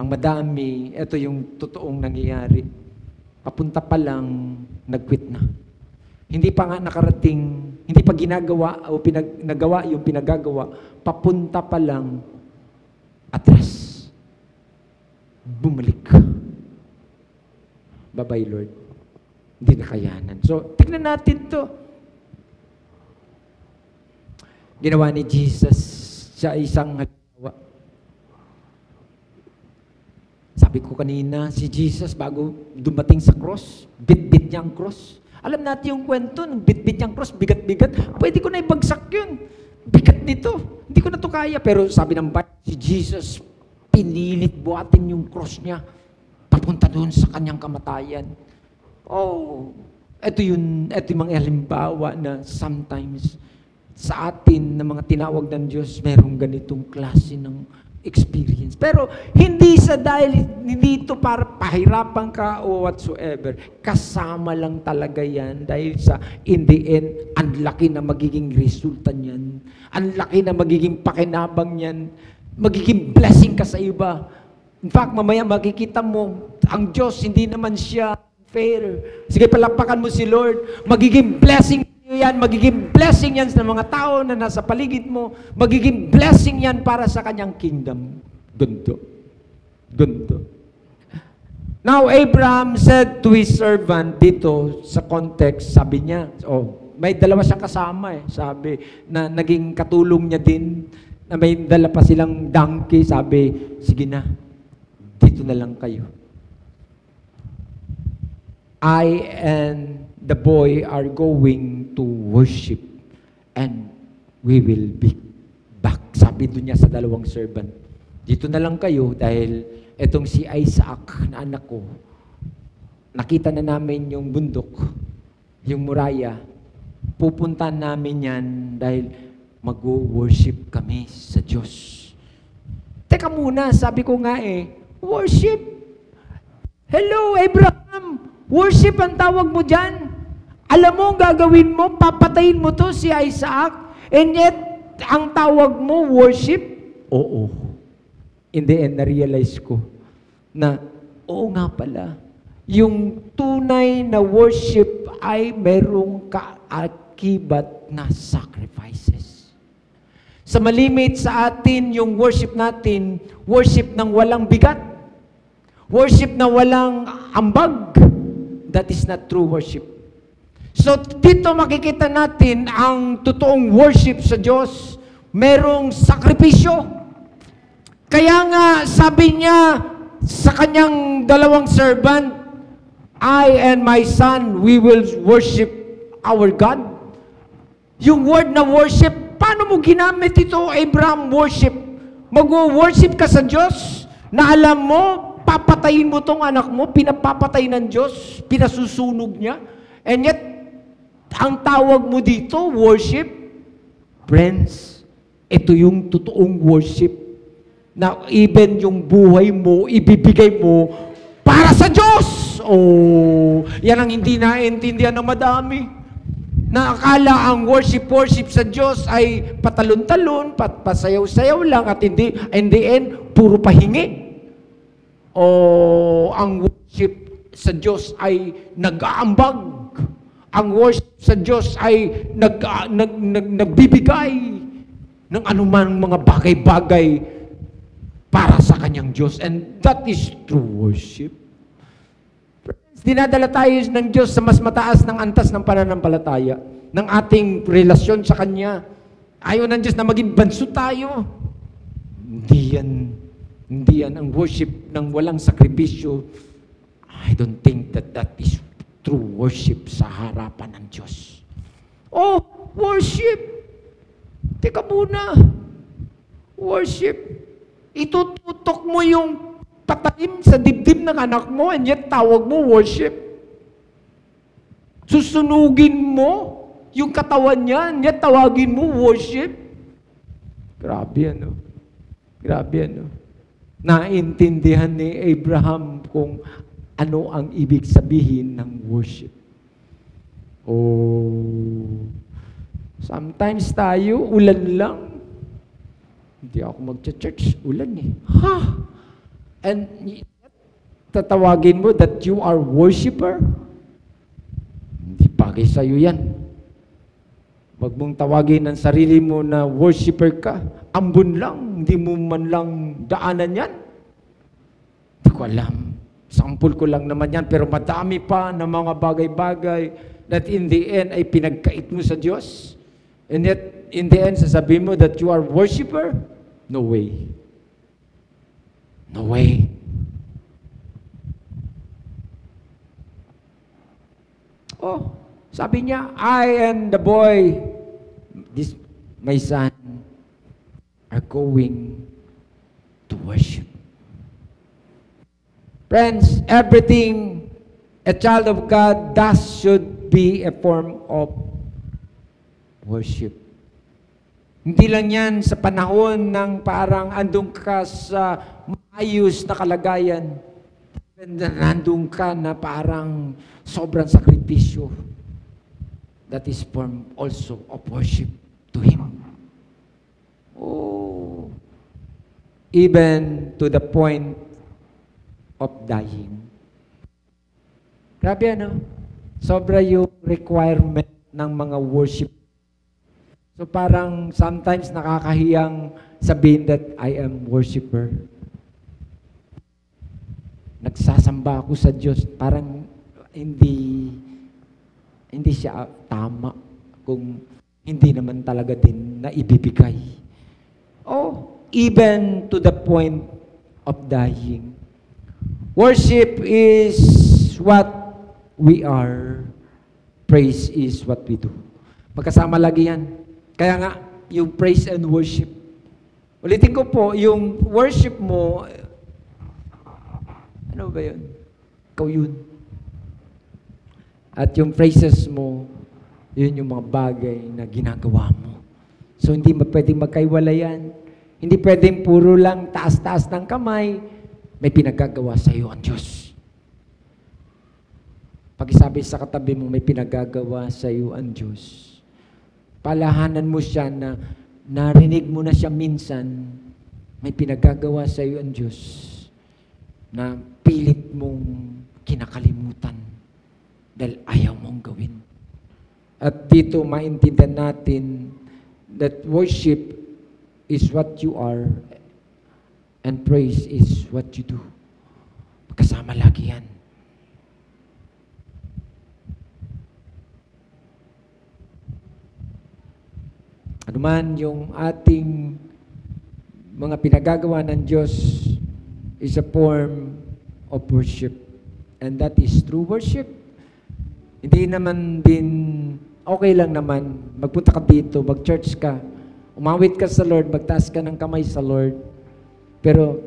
Ang madami, ito yung totoong nangyayari. Papunta pa lang, nag-quit na. Hindi pa nga nakarating, hindi pa ginagawa o nagawa yung pinagagawa, papunta pa lang, atras. Bumalik. Bye-bye, Lord. Hindi nakayanan. So, tignan natin to. Ginawa ni Jesus sa isang halimbawa. Sabi ko kanina, si Jesus bago dumating sa cross, bit-bit niya ang cross. Alam natin yung kwento, ng bit-bit niya ang cross, bigat-bigat. Pwede ko na ibagsak yun. Bigat nito. Hindi ko na to kaya. Pero sabi ng Bible, si Jesus, pinilit buhatin yung cross niya. Papunta doon sa kanyang kamatayan. Oh, ito yung mga halimbawa na sometimes sa atin na mga tinawag ng Diyos, merong ganitong klase ng experience. Pero hindi ito para pahirapan ka o whatsoever. Kasama lang talaga yan dahil sa in the end, ang laki na magiging resulta niyan. Ang laki na magiging pakinabang niyan. Magiging blessing ka sa iba. In fact, mamaya makikita mo, ang Diyos, hindi naman siya fair. Sige, palakpakan mo si Lord. Magiging blessing yan. Magiging blessing yan sa mga tao na nasa paligid mo. Magiging blessing yan para sa kanyang kingdom. Gundo. Gundo. Now, Abraham said to his servant, dito sa context, sabi niya, may dalawa siyang kasama sabi, na naging katulong niya din, na may dala pa silang donkey, sabi, sige na, dito na lang kayo. I and the boy are going to worship and we will be back. Sabi doon niya sa dalawang servant, dito na lang kayo dahil etong si Isaac na anak ko, nakita na namin yung bundok, yung muraya, pupunta namin yan dahil mag-worship kami sa Diyos. Teka muna, sabi ko nga worship. Hello, Abraham! Worship ang tawag mo dyan. Alam mo ang gagawin mo, papatayin mo to si Isaac, and yet, ang tawag mo, worship? Oo. In the end, na-realize ko na, oo nga pala, yung tunay na worship ay merong kaakibat na sacrifices. Sa malimit sa atin, yung worship natin, worship ng walang bigat, worship na walang ambag, that is not true worship. So, dito makikita natin ang totoong worship sa Diyos. Merong sakripisyo. Kaya nga, sabi niya sa kanyang dalawang servant, I and my son, we will worship our God. Yung word na worship, paano mo ginamit ito, Abraham, worship? Mag-worship ka sa Diyos na alam mo, papatayin mo tong anak mo, pinapapatay ng Diyos, pinasusunog niya. And yet, ang tawag mo dito, worship. Friends, ito yung totoong worship. Na even yung buhay mo, ibibigay mo para sa Diyos. Oh, yan ang hindi naintindihan ng madami. Na akala ang worship sa Diyos ay patalon-talon, pasayaw-sayaw lang at hindi, in the end, puro pahingi. O ang worship sa Diyos ay nag-aambag. Ang worship sa Diyos ay nagbibigay ng anumang mga bagay-bagay para sa kanyang Diyos. And that is true worship. Friends, dinadala tayo ng Diyos sa mas mataas ng antas ng pananampalataya, ng ating relasyon sa Kanya. Ayaw ng Diyos na maging banso tayo. Hindi yan ang worship ng walang sakripisyo. I don't think that is true worship sa harapan ng Diyos. Oh, worship! Teka muna. Worship. Itututok mo yung patalim sa dibdib ng anak mo and yet tawag mo worship. Susunugin mo yung katawan niya and yet tawagin mo worship. Grabe ano. Grabe ano. Naintindihan ni Abraham kung ano ang ibig sabihin ng worship. Oh, Sometimes tayo, ulan lang. Hindi ako mag-church, ulan eh. Ha? And tatawagin mo that you are worshiper? Hindi bagay sa'yo yan. Wag mong tawagin ang sarili mo na worshiper ka. Ambon lang, hindi mo man lang daanan yan. Hindi ko alam. Sample ko lang naman yan, pero madami pa na mga bagay-bagay that in the end ay pinagkait mo sa Diyos. And yet, in the end, sasabihin mo that you are worshiper? No way. No way. Oh, sabi niya, I and the boy, this, my son, are going to worship. Friends, everything a child of God does should be a form of worship. Hindi lang yan sa panahon ng parang andun ka sa maayos na kalagayan. Nandun ka na parang sobrang sakripisyo. That is form also of worship to Him. Oh, even to the point of dying. Grabe ano? Sobra yung requirement ng mga worship. So parang sometimes nakakahiyang sabihin that I am worshiper. Nagsasamba ako sa Diyos. Parang hindi siya tama kung hindi naman talaga din na ibibigay. Oh, even to the point of dying. Worship is what we are. Praise is what we do. Magkasama lagi yan. Kaya nga, yung praise and worship. Ulitin ko po, yung worship mo, ano ba yun? Ikaw yun. At yung praises mo, yun yung mga bagay na ginagawa mo. So, hindi pwedeng magkaiwala yan. Hindi pwedeng puro lang taas-taas ng kamay, may pinagagawa sa iyo ang Diyos. Pag isabi sa katabi mo, may pinagagawa sa iyo ang Diyos. Palahanan mo siya na narinig mo na siya minsan, may pinagagawa sa iyo ang Diyos na pilit mong kinakalimutan dahil ayaw mong gawin. At dito maintindihan natin that worship is what you are and praise is what you do. Magkasama lagi yan. Ano man yung ating mga pinagagawa ng Diyos is a form of worship. And that is true worship. Hindi naman din, okay lang naman, magpunta ka dito, mag-church ka, umawit ka sa Lord, magtaas ka ng kamay sa Lord. Pero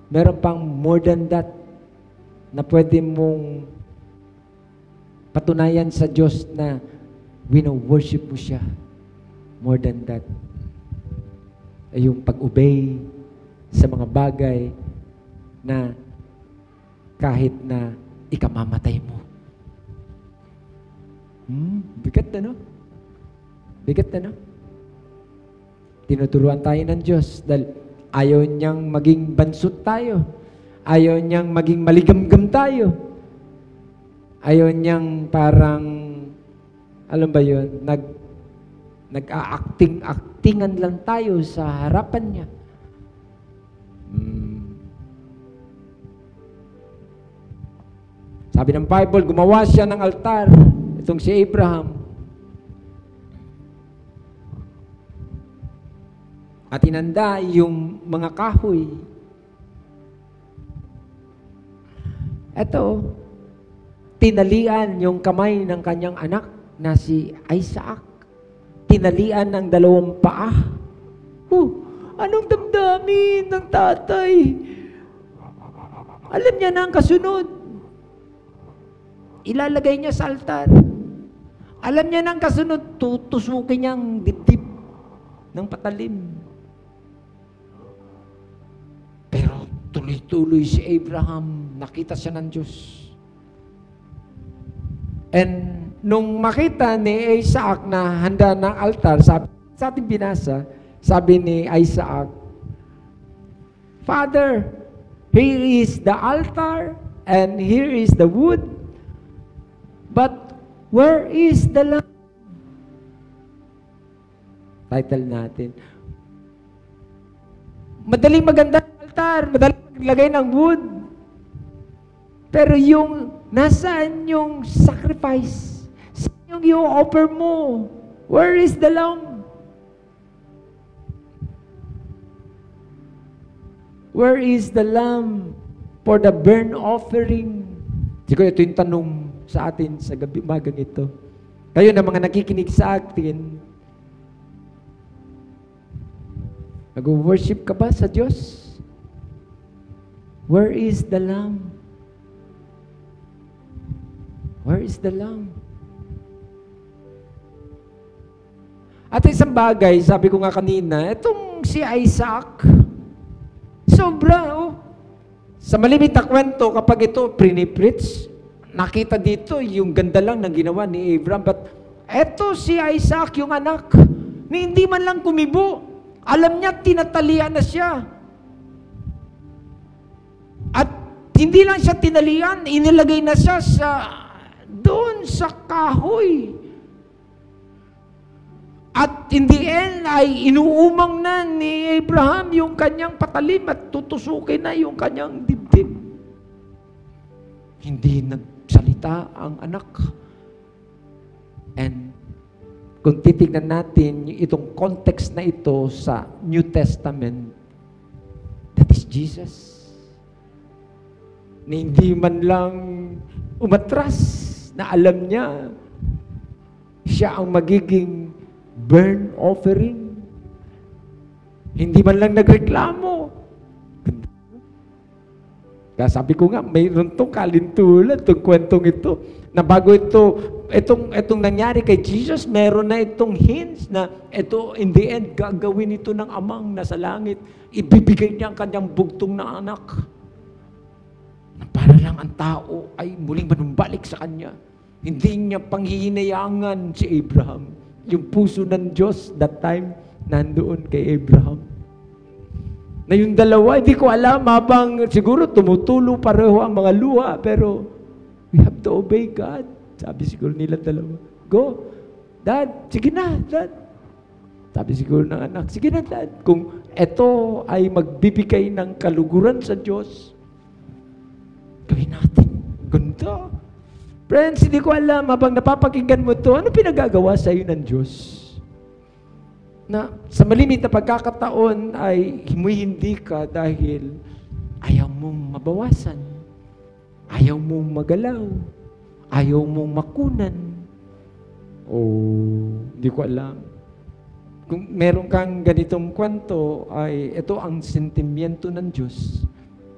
meron pang more than that na pwede mong patunayan sa Diyos na wino-worship mo siya. More than that, ay yung pag-obey sa mga bagay na kahit na ikamamatay mo. Bigat na, no? Bigat na, no? Tinuturuan tayo ng Diyos dahil ayaw niyang maging bansot tayo. Ayaw niyang maging maligamgam tayo. Ayaw niyang parang, alam ba yun, nag-a-acting-actingan lang tayo sa harapan niya. Sabi ng Bible, gumawa siya ng altar. Itong si Abraham. At inanda yung mga kahoy. Ito, tinalian yung kamay ng kanyang anak na si Isaac. Tinalian ng 2 paa. Anong damdamin ng tatay? Alam niya na ang kasunod. Ilalagay niya sa altar. Alam niya na ang kasunod, tutusukin niya ang dibdib ng patalim. Pero tuloy-tuloy si Abraham, nakita siya ng Diyos. And nung makita ni Isaac na handa ng altar, sabi, sa ating binasa, sabi ni Isaac, Father, here is the altar and here is the wood, but where is the lamb? Title natin. Madaling maganda ng altar, madaling maglagay ng wood. Pero yung, nasaan yung sacrifice? Saan yung i-offer mo? Where is the lamb? Where is the lamb for the burnt offering? Siguro ito yung tanong sa atin sa gabi, umagang ito. Kayo na mga nakikinig sa atin, nag-worship ka ba sa Diyos? Where is the lamb? Where is the lamb? At isang bagay, sabi ko nga kanina, itong si Isaac, sobra, oh. Sa malimit na kwento, kapag ito prinipreach, nakita dito yung ganda lang ng ginawa ni Abraham. But eto si Isaac, yung anak, ni hindi man lang kumibo. Alam niya, tinatalian na siya. At hindi lang siya tinalian, inilagay na siya doon sa kahoy. At in the end ay inuumang na ni Abraham yung kanyang patalim at tutusukin na yung kanyang dibdib. Hindi nagsalita ang anak. And kung titignan natin itong context na ito sa New Testament, that is Jesus. Na hindi man lang umatras na alam niya siya ang magiging burnt offering. Hindi man lang nagreklamo. Kaya sabi ko nga, mayroon tong kalintulan, itong kwentong ito, na bago itong nangyari kay Jesus, meron na itong hints na ito, in the end, gagawin ito ng amang nasa langit. Ibibigay niya ang kanyang bugtong na anak. Na para lang ang tao ay muling manumbalik sa kanya. Hindi niya panghihinayangan si Abraham. Yung puso ng Diyos that time, nandoon kay Abraham. Na yung dalawa, hindi ko alam, habang siguro tumutulo pareho ang mga luha, pero we have to obey God. Sabi siguro nila dalawa, go, Dad, sige na, Dad. Sabi siguro ng anak, sige na, Dad. Kung ito ay magbibigay ng kaluguran sa Diyos, gawin natin. Ganda. Friends, hindi ko alam, habang napapakinggan mo to, ano pinagagawa sa iyo ng Diyos? Na sa malimit na pagkakataon ay hindi ka dahil ayaw mong mabawasan, ayaw mong magalaw, ayaw mong makunan. Hindi ko alam. Kung meron kang ganitong kwento, ay ito ang sentimiento ng Diyos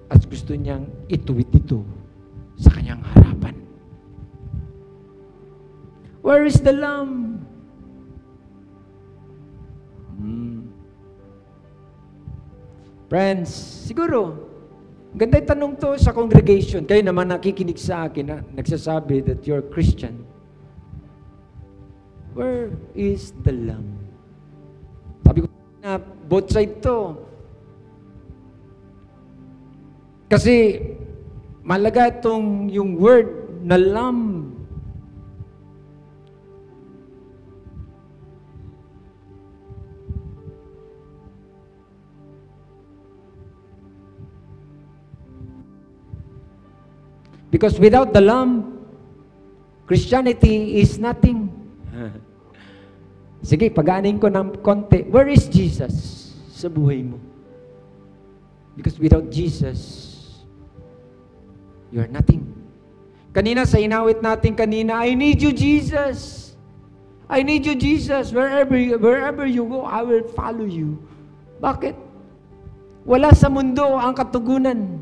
at gusto niyang ituwid ito sa kanyang harapan. Where is the lamb? Friends, siguro, ganda yung tanong to sa congregation. Kayo naman nakikinig sa akin na nagsasabi that you're Christian. Where is the lamb? Sabi ko na both side to. Kasi malaga itong yung word na lamb. Because without the lamb, Christianity is nothing. Sige, pag-aanin ko ng konti. Where is Jesus sa buhay mo? Because without Jesus, you are nothing. Kanina, sa inawit natin kanina, I need you, Jesus. I need you, Jesus. Wherever you go, I will follow you. Bakit? Wala sa mundo ang katugunan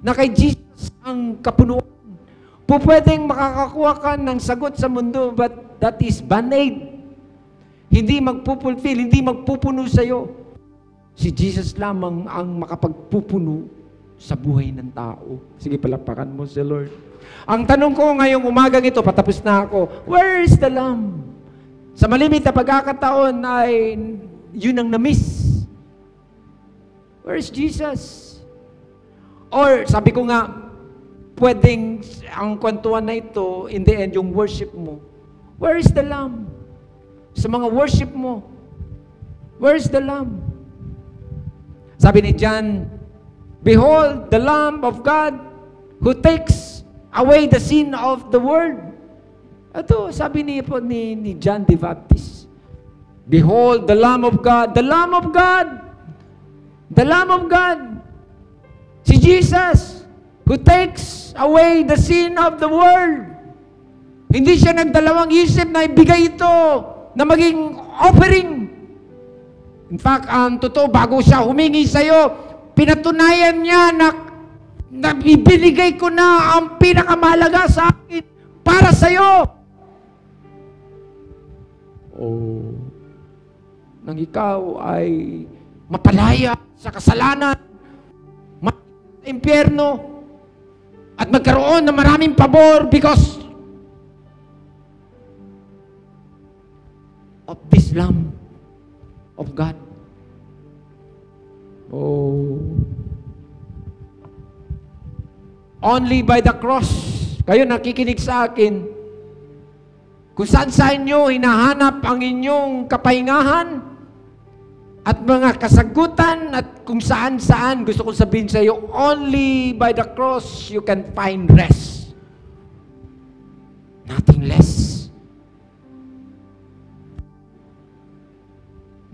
na kay Jesus ang kapunuan. Pwedeng makakakuha ka ng sagot sa mundo, but that is band-aid. Hindi magpupulfill, hindi magpupuno sa'yo. Si Jesus lamang ang makapagpupuno sa buhay ng tao. Sige, palakpakan mo si Lord. Ang tanong ko ngayong umagang ito, patapos na ako, where is the Lamb? Sa malimit na pagkakataon ay yun ang na-miss. Where is Jesus? Or sabi ko nga, pwedeng ang kwentuhan na ito, in the end, yung worship mo. Where is the Lamb? Sa mga worship mo, where is the Lamb? Sabi ni John, behold, the Lamb of God who takes away the sin of the world. Ito, sabi ni John the Baptist. Behold, the Lamb of God, the Lamb of God, the Lamb of God, si Jesus, who takes away the sin of the world. Hindi siya nagdalawang isip na ibigay ito na maging offering. In fact, ang totoo, bago siya humingi sa'yo, pinatunayan niya na ibinigay ko na ang pinakamahalaga sa akin para sa'yo. Oh, nang ikaw ay mapalaya sa kasalanan, sa impyerno, at magkaroon ng maraming pabor because of this Lamb of God. Oh, only by the cross, kayo nakikinig sa akin, kung saan nyo hinahanap ang inyong kapahingahan at mga kasagutan at kung saan, gusto kong sabihin sa iyo, only by the cross you can find rest. Nothing less.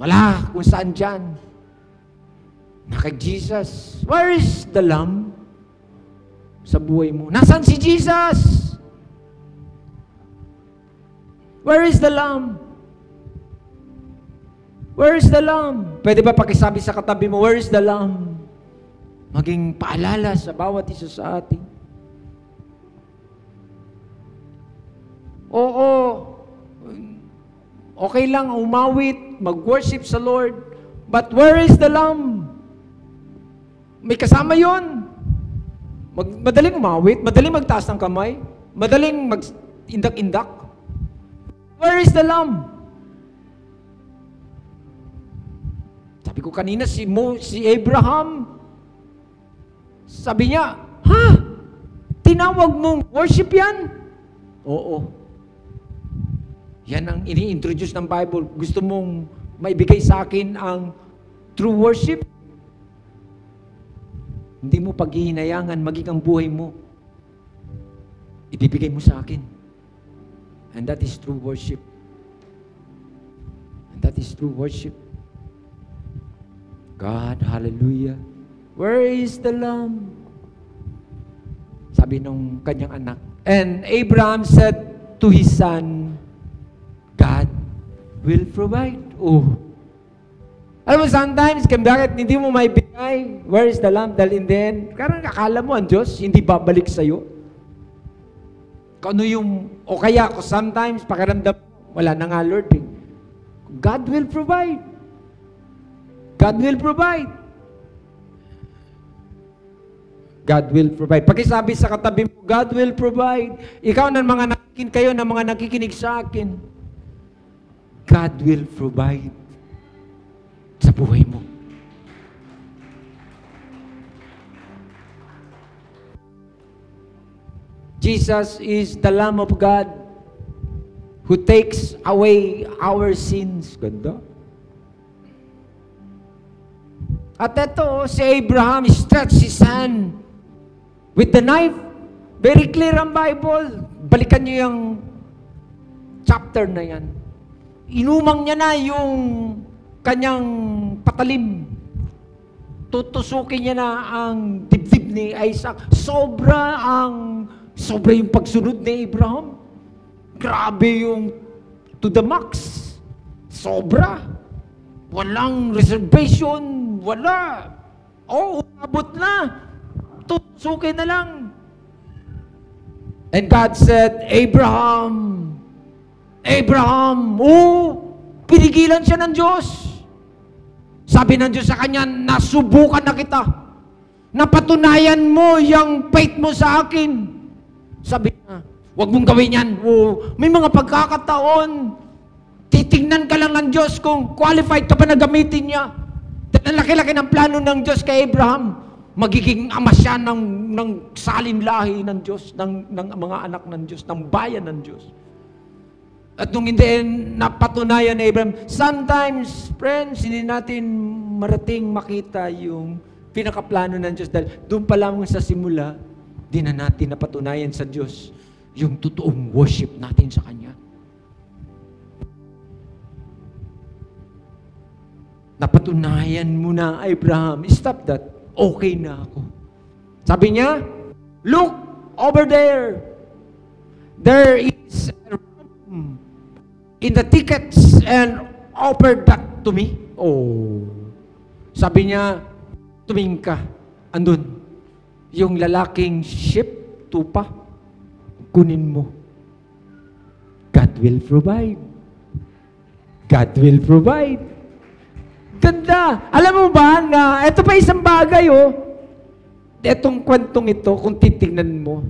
Wala kung saan dyan. Na kay Jesus. Where is the Lamb sa buhay mo? Nasaan si Jesus? Where is the Lamb? Where is the Lamb? Pwede ba pakisabi sa katabi mo, where is the Lamb? Maging paalala sa bawat isa sa atin. Oo, okay lang umawit, mag-worship sa Lord, but where is the Lamb? May kasama yon. Madaling umawit, madaling magtaas ng kamay, madaling mag-indak-indak. Where is the Lamb? Sabi ko kanina, si Abraham, sabi niya, ha? Tinawag mong worship yan? Oo. Yan ang ini-introduce ng Bible. Gusto mong maibigay sa akin ang true worship? Hindi mo paghihinayangan maging ang buhay mo. Ibibigay mo sa akin. And that is true worship. And that is true worship. God, hallelujah. Where is the Lamb? Sabi nung kanyang anak. And Abraham said to his son, God will provide. Oh. Alam mo, sometimes, bakit hindi mo maibigay? Where is the Lamb? Dahil in the end, karang akala mo ang Diyos, hindi babalik sa'yo. Kung ano yung, o kaya, kung sometimes, pakiramdam, wala na nga Lord. Eh. God will provide. God will provide. God will provide. Pakisabi sa katabi mo, God will provide. Ikaw ng mga kayo ng mga nakikinig sa akin, God will provide sa buhay mo. Jesus is the Lamb of God who takes away our sins. Ganda. At ito, si Abraham stretched his hand with the knife. Very clear ang Bible. Balikan niyo yung chapter na yan. Inumang niya na yung kanyang patalim. Tutusukin niya na ang dibdib ni Isaac. Sobra yung pagsunod ni Abraham. Grabe yung to the max. Sobra. Walang reservation. Wala. Oh, umabot na. Tutusukin na lang. And God said, Abraham, pinigilan siya ng Diyos. Sabi ng Diyos sa kanya, nasubukan na kita. Napatunayan mo yung faith mo sa akin. Sabi niya, huwag mong gawin yan. May mga pagkakataon, titignan ka lang ng Diyos kung qualified ka pa na gamitin niya. Dahil ang laki-laki ng plano ng Diyos kay Abraham. Magiging ama siya ng salin lahi ng Diyos, ng mga anak ng Diyos, ng bayan ng Diyos. At nung hindi napatunayan ni Abraham, sometimes, friends, hindi natin marating makita yung pinakaplano ng Diyos. Dahil doon pa lamang sa simula, di na natin napatunayan sa Diyos yung totoong worship natin sa Kanya. Napatunayan mo na, Abraham, stop that. Okay na ako. Sabi niya, look over there. There is a room in the tickets and offer that to me. Oh. Sabi niya, tumingin ka. Andun. Yung lalaking ship, tupa, kunin mo. God will provide. God will provide. Ganda. Alam mo ba na ito pa isang bagay, etong kwentong ito, kung titignan mo,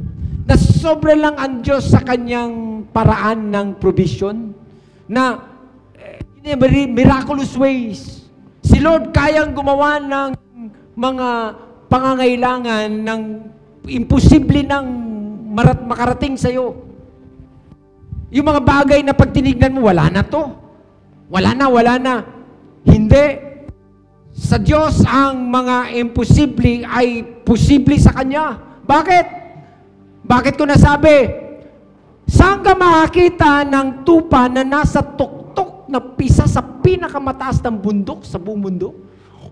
na sobra lang ang Diyos sa kanyang paraan ng provision, na miraculous ways. Si Lord kayang gumawa ng mga pangangailangan ng imposible nang makarating sa'yo. Yung mga bagay na pag tinignan mo, wala na to. Wala na. Hindi. Sa Diyos, ang mga imposible ay posible sa Kanya. Bakit? Bakit ko nasabi? Saan ka makakita ng tupa na nasa tuktok na pisa sa pinakamataas ng bundok sa buong mundo?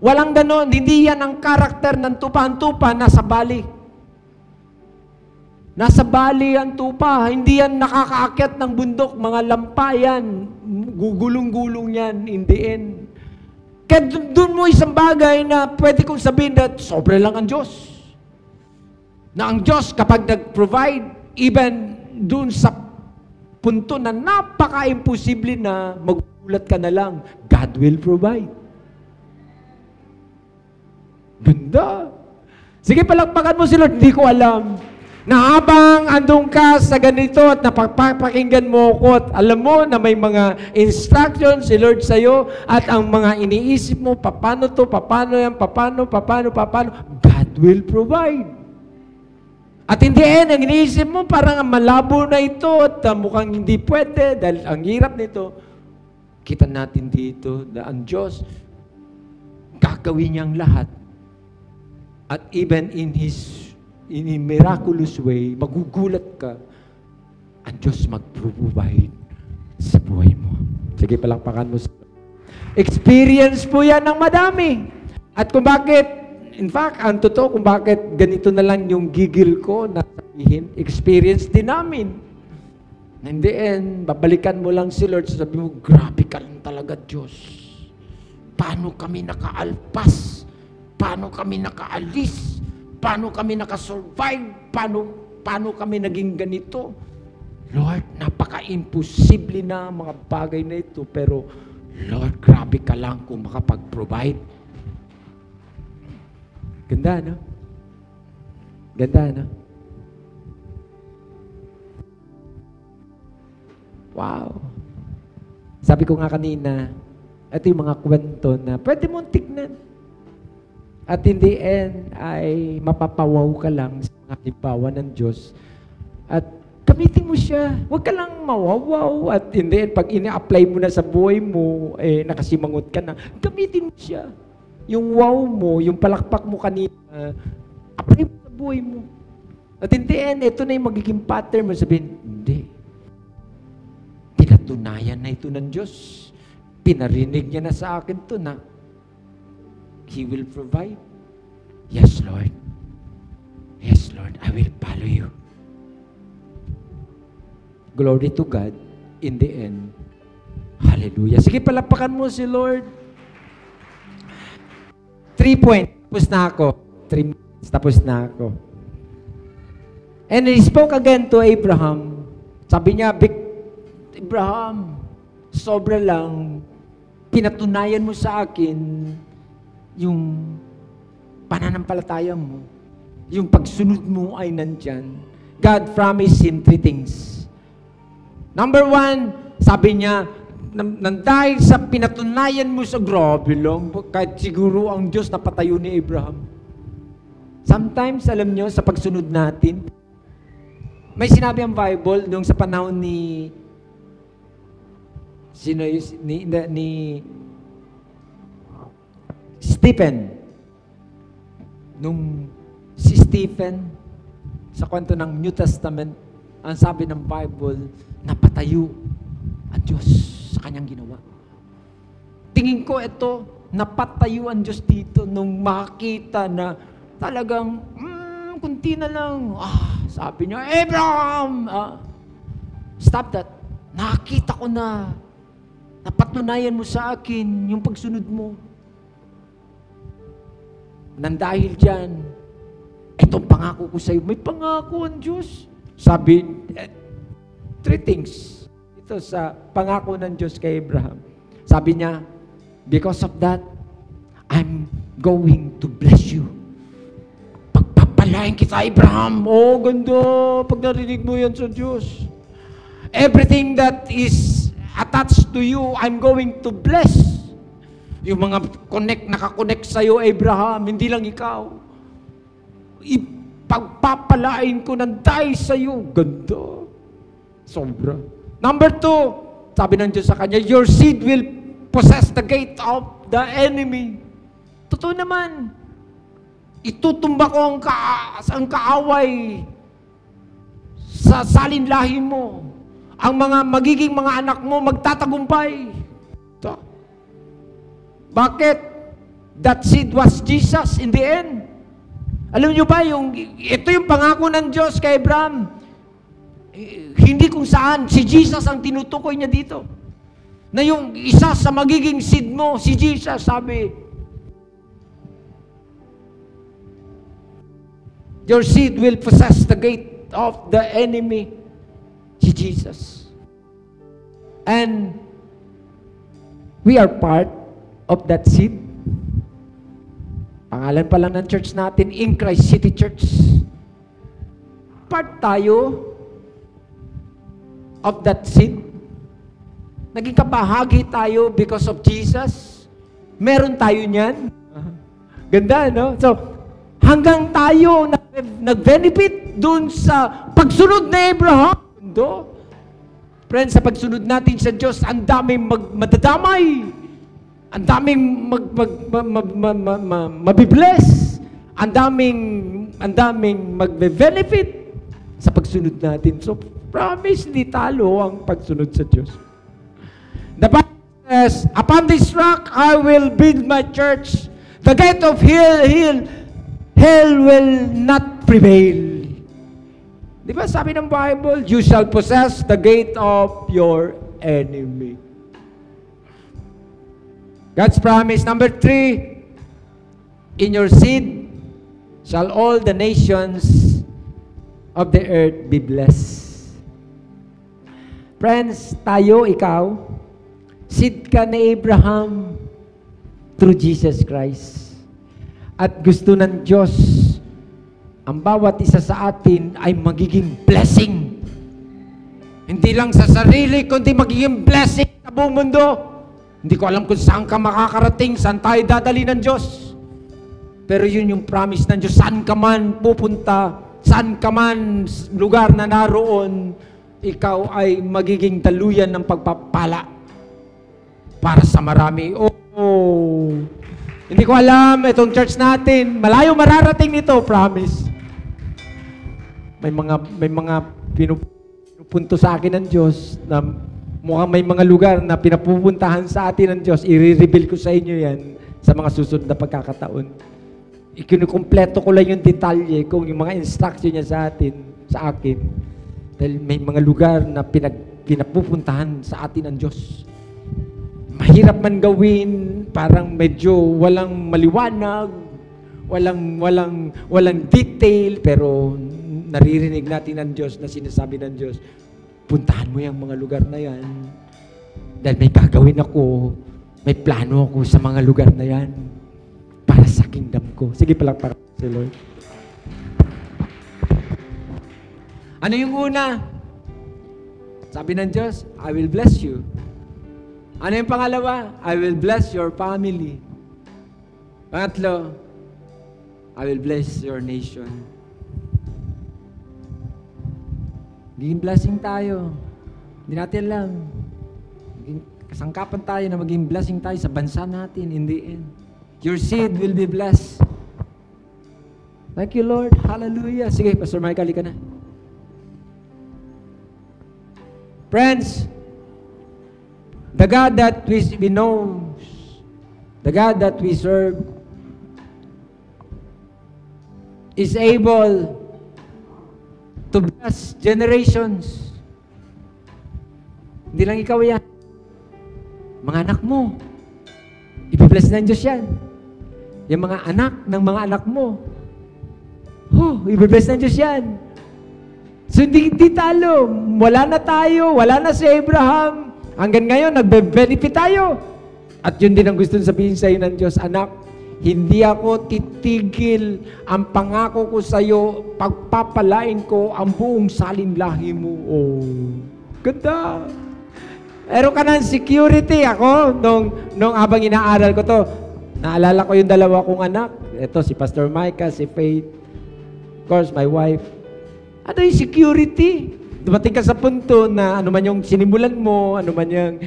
Walang ganon. Hindi yan ang karakter ng tupa. Ang tupa nasa bali. Nasa bali ang tupa. Hindi yan nakakaakyat ng bundok. Mga lampayan. Gugulong-gulong yan in the end. Kaya doon mo isang bagay na pwede kong sabihin na sobre lang ang Diyos. Na ang Diyos kapag nag-provide, even doon sa punto na napaka-imposible na magugulat ka na lang, God will provide. Ganda. Sige, palakpakan mo si Lord. Hindi ko alam na habang andun ka sa ganito at napapakinggan mo ko at alam mo na may mga instructions si Lord sa'yo at ang mga iniisip mo, paano to, paano yan, paano, God will provide. At hindi ang iniisip mo parang malabo na ito at mukhang hindi pwede dahil ang hirap nito. Kita natin dito na ang Diyos gagawin niyang lahat. At even in a miraculous way, magugulat ka, ang Diyos mag-provide sa buhay mo. Sige, palakpakan mo. Experience po yan ng madami. At kung bakit, in fact, ang totoo kung bakit ganito na lang yung gigil ko na sabihin, experience din namin. And then, babalikan mo lang si Lord, sabi mo, grabe ka lang talaga, Diyos. Paano kami nakaalpas? Paano kami nakaalis? Paano kami nakasurvive? Paano kami naging ganito? Lord, napaka-imposible na mga bagay na ito, pero Lord, grabe ka lang kung makapag-provide. Ganda, no? Ganda, no? Wow! Sabi ko nga kanina, ito yung mga kwento na pwede mong tignan. At in the end, ay mapapawaw ka lang sa mga halimbawa ng Diyos. At gamitin mo siya. Huwag ka lang mawawaw. At in the end, pag ina-apply mo na sa buhay mo, nakasimangot ka na, gamitin mo siya. Yung wow mo, yung palakpak mo kanina, apply mo sa buhay mo. At in the end, ito na yung magiging pattern mo. Sabihin, hindi. Pinatunayan na ito ng Diyos. Pinarinig niya na sa akin to na He will provide. Yes, Lord. Yes, Lord. I will follow you. Glory to God in the end. Hallelujah. Sige, palapakan mo si Lord. 3 points. Tapos na ako. 3 minutes. Tapos na ako. And he spoke again to Abraham. Sabi niya, Abraham, sobra lang. Pinatunayan mo sa akin yung pananampalataya mo, yung pagsunod mo ay nandyan. God promised him 3 things. Number 1, sabi niya, dahil sa pinatunayan mo sa grabe lang, kahit siguro ang Diyos napatayo ni Abraham. Sometimes, alam nyo, sa pagsunod natin, may sinabi ang Bible nung sa panahon ni Stephen. Nung si Stephen, sa kwento ng New Testament, ang sabi ng Bible, napatayo ang Diyos sa kanyang ginawa. Tingin ko ito, napatayo ang Diyos dito nung makita na talagang, kunti na lang. Sabi niya, Abraham! Stop that. Nakita ko na. Napatunayan mo sa akin yung pagsunod mo. Nang dahil dyan, itong pangako ko sa iyo, may pangako ang Diyos. Sabi, 3 things. Ito sa pangako ng Diyos kay Abraham. Sabi niya, because of that, I'm going to bless you. Pagpapalain kita, Abraham. Oh, ganda. Pag narinig mo yan sa Diyos. Everything that is attached to you, I'm going to bless. Yung mga nakakonect sa'yo, Abraham, hindi lang ikaw. Ipagpapalain ko ng dahil sa'yo. Ganda. Sobra. Number 2, sabi ng Diyos sa kanya, your seed will possess the gate of the enemy. Totoo naman. Itutumba ko ang kaaway sa salinlahi mo. Ang mga magiging mga anak mo magtatagumpay. Ito. Bakit? That seed was Jesus in the end. Alam niyo ba, ito yung pangako ng Diyos kay Abraham. Hindi kung saan, si Jesus ang tinutukoy niya dito. Na yung isa sa magiging seed mo, si Jesus, sabi, your seed will possess the gate of the enemy, si Jesus. And we are part of that seed. Pangalan pa lang ng church natin, In Christ City Church. Part tayo of that seed. Naging kabahagi tayo because of Jesus. Meron tayo niyan. Ganda, no? So, hanggang tayo nag-benefit dun sa pagsunod ni Abraham. Friends, sa pagsunod natin sa Diyos, ang daming madadamay. Ang daming mabibless. Ang daming magbe-benefit sa pagsunod natin. So, promise, hindi talo ang pagsunod sa Diyos. The Bible says, upon this rock I will build my church. The gate of hell will not prevail. Di ba sabi ng Bible, you shall possess the gate of your enemy. God's promise. Number 3, in your seed shall all the nations of the earth be blessed. Friends, tayo, ikaw, seed ka ni Abraham through Jesus Christ. At gusto ng Diyos, ang bawat isa sa atin ay magiging blessing. Hindi lang sa sarili, kundi magiging blessing sa buong mundo. Hindi ko alam kung saan ka makakarating, saan tayo dadali ng Diyos. Pero yun yung promise ng Diyos, saan ka man pupunta, saan ka man lugar na naroon, ikaw ay magiging daluyan ng pagpapala para sa marami. Hindi ko alam, itong church natin, malayo mararating nito, promise. May mga pinupunto sa akin ng Diyos na mukhang may mga lugar na pinapupuntahan sa atin ng Diyos. I-reveal ko sa inyo yan sa mga susunod na pagkakataon. Ikinukumpleto ko lang yung detalye kung yung mga instruction niya sa akin. Dahil may mga lugar na pinapupuntahan sa atin ng Diyos. Mahirap man gawin, parang medyo walang maliwanag, walang detail, pero naririnig natin ng Diyos na sinasabi ng Diyos, puntahan mo yung mga lugar na yan. Dahil may gagawin ako, may plano ako sa mga lugar na yan para sa kingdom ko. Sige, palakpakan si Lord. Ano yung una? Sabi ng Diyos, I will bless you. Ano yung pangalawa? I will bless your family. Pangatlo, I will bless your nation. Maging blessing tayo. Hindi natin alam. Maging kasangkapan tayo na maging blessing tayo sa bansa natin in the end. Your seed will be blessed. Thank you, Lord. Hallelujah. Sige, Pastor Michael, halika na. Friends, the God that we know, the God that we serve, is able to bless generations. Hindi lang ikaw yan. Mga anak mo. Ipibless ng Diyos yan. Yung mga anak ng mga anak mo. Ipibless ng Diyos yan. So hindi talo. Wala na tayo. Wala na si Abraham. Hanggang ngayon, nagbe-benefit tayo. At yun din ang gusto sabihin sa iyo ng Diyos, anak, hindi ako titigil. Ang pangako ko sa iyo, pagpapalain ko ang buong salinlahi mo. Oh, ganda. Meron ka ng security. Ako, nung habang inaaral ko to, naalala ko yung dalawa kong anak. Ito, si Pastor Micah, si Faith. Of course, my wife. Ano yung security? Dumating ka sa punto na ano man yung sinimulan mo, ano man yung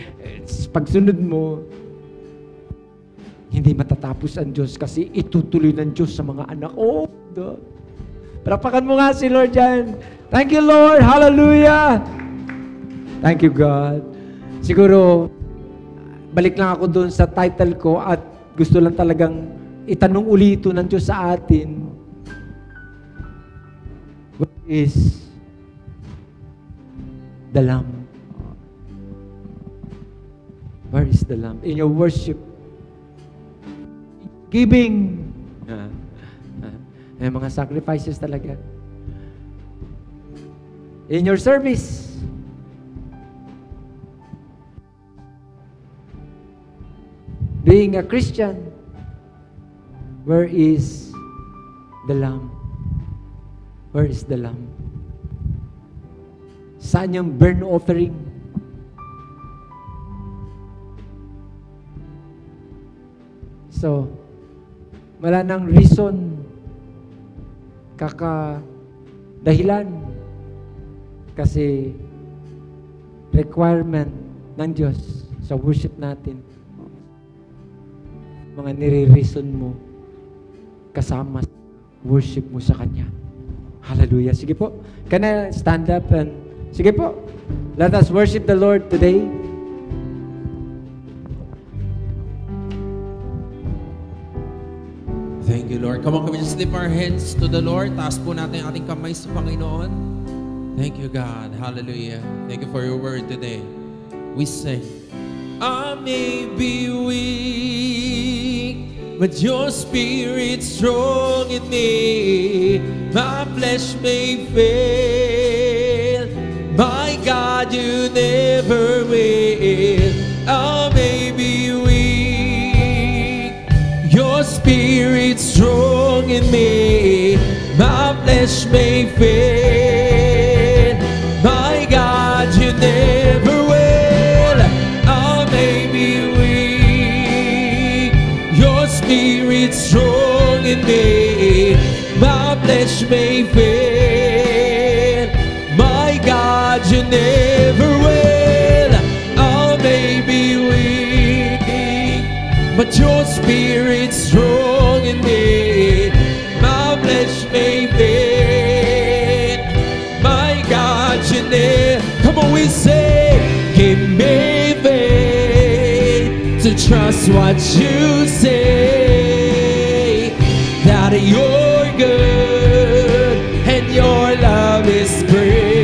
pagsunod mo, hindi matatapos ang Diyos kasi itutuloy ng Diyos sa mga anak. Oh, God. Parapakan mo nga si Lord dyan. Thank you, Lord. Hallelujah. Thank you, God. Siguro, balik lang ako doon sa title ko at gusto lang talagang itanong ulito ng Diyos sa atin. What is the Lamb? Where is the Lamb? In your worship, giving, mga sacrifices talaga. In your service, being a Christian, where is the Lamb? Where is the Lamb? Saan yung burnt offering? So, wala nang reason, dahilan, kasi requirement ng Diyos sa worship natin, mga nire-reason mo kasama worship mo sa Kanya. Hallelujah. Sige po. Can I stand up and sige po. Let us worship the Lord today. Thank you, Lord. Come on, can we just lift our hands to the Lord? Taas po natin ang ating kamay sa Panginoon. Thank you, God. Hallelujah. Thank you for your word today. We sing, I may be weak, but your Spirit's strong in me. My flesh may fail, my God, you never will. I may be weak, your Spirit's strong in me. My flesh may fail, my God, you never will. I may be weak, your Spirit's strong in me. My flesh may fail, my God, you never will. I may be weak, but your Spirit's strong in me. My flesh may fail, my God, you never. Come on, we say, give me faith to trust what you say, that you're good and your love is great.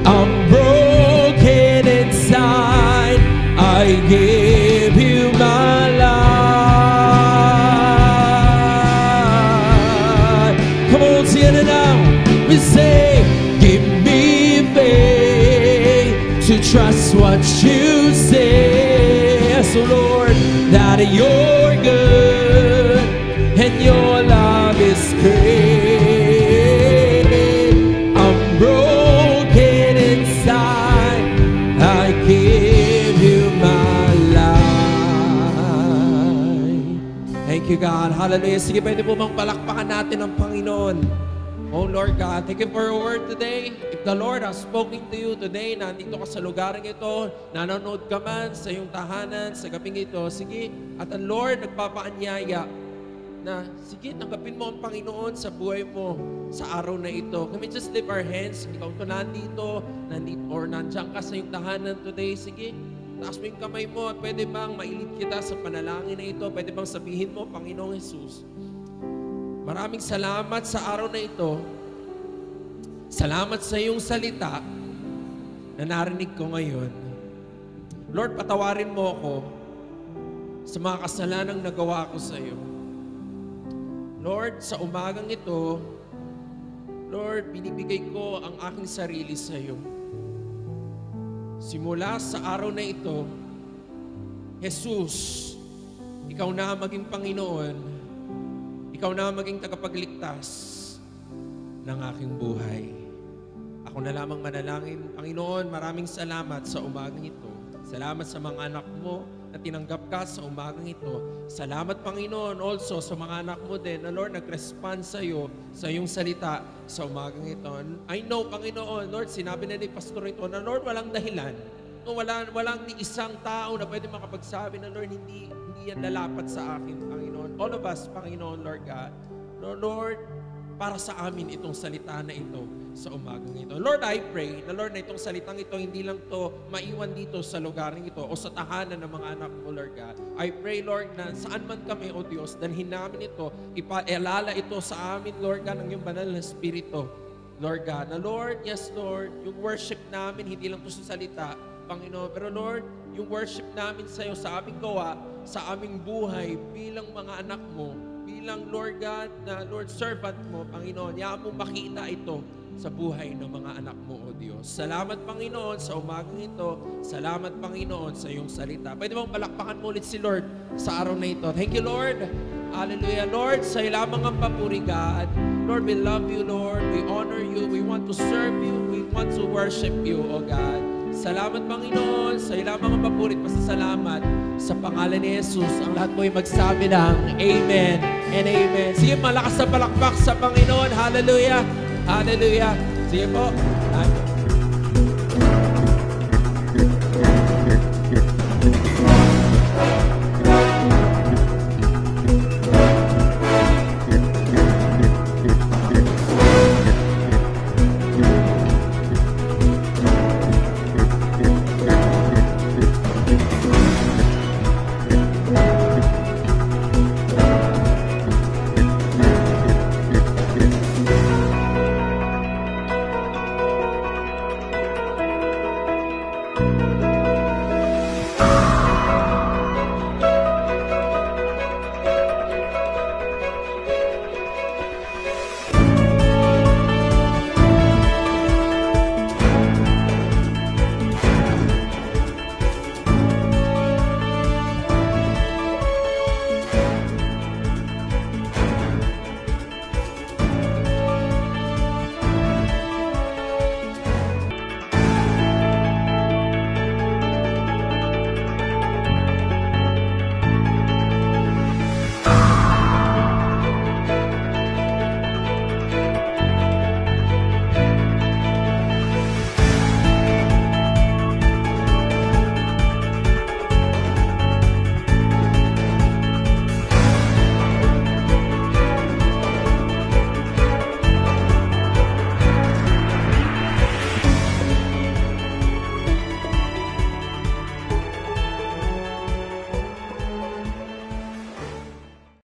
I'm broken inside, I give you my life. Come on, sing it now. We say, give me faith to trust what you say. So Lord, that you're good Hallelujah. Sige, pwede po bang palakpakan natin ang Panginoon. Oh Lord God, thank you for your word today. If the Lord has spoken to you today, nandito ka sa lugar ito, nanonood ka man sa iyong tahanan, sa gabing ito, sige, at ang Lord nagpapaanyaya na, sige, tanggapin mo ang Panginoon sa buhay mo sa araw na ito. Can we just lift our hands? Ikaw ito nandito, or nandiyan ka sa iyong tahanan today, sige, taas mo yung kamay mo at pwede bang mailid kita sa panalangin na ito? Pwede bang sabihin mo, Panginoong Jesus, maraming salamat sa araw na ito. Salamat sa iyong salita na narinig ko ngayon. Lord, patawarin mo ako sa mga kasalanang nagawa ko sa iyo. Lord, sa umagang ito, Lord, binibigay ko ang aking sarili sa iyo. Simula sa araw na ito, Jesus, ikaw na maging Panginoon. Ikaw na maging tagapagligtas ng aking buhay. Ako na lamang manalangin. Panginoon, maraming salamat sa umagang ito. Salamat sa mga anak mo na tinanggap ka sa umagang ito. Salamat, Panginoon, also sa mga anak mo din na, Lord, nag-respond sa iyo, sa iyong salita sa umagang ito. I know, Panginoon, Lord, sinabi na ni Pastor ito na, Lord, walang dahilan. No, walang ni isang tao na pwede makapagsabi na, Lord, hindi yan lalapat sa akin, Panginoon. All of us, Panginoon, Lord God. Lord, para sa amin itong salita na ito sa umagang ito. Lord, I pray na, Lord, na itong salitang ito, hindi lang to maiwan dito sa lugar ito o sa tahanan ng mga anak mo, Lord God. I pray, Lord, na saan man kami, O Diyos, dalhin namin ito, ipaalala ito sa amin, Lord God, ng iyong banal na Espiritu, Lord God. Na, Lord, yes, Lord, yung worship namin, hindi lang to sa salita, Panginoon, pero Lord, yung worship namin sa iyo, sa aming gawa, sa aming buhay, bilang mga anak mo, bilang Lord God, na Lord servant mo, Panginoon, yaman mo makita ito sa buhay ng mga anak mo, O Diyos. Salamat, Panginoon, sa umagang ito. Salamat, Panginoon, sa iyong salita. Pwede bang palakpakan mo ulit si Lord sa araw na ito? Thank you, Lord. Hallelujah. Lord, sa iyo lamang ang papuri, God. Lord, we love you, Lord. We honor you. We want to serve you. We want to worship you, O God. Salamat, Panginoon. Sa iyo lamang ang papuri at pasasalamat. Sa pangalan ni Jesus, ang lahat mo ay magsabi ng Amen and Amen. Sige, malakas na palakpak sa Panginoon. Hallelujah. Hallelujah. Sige po.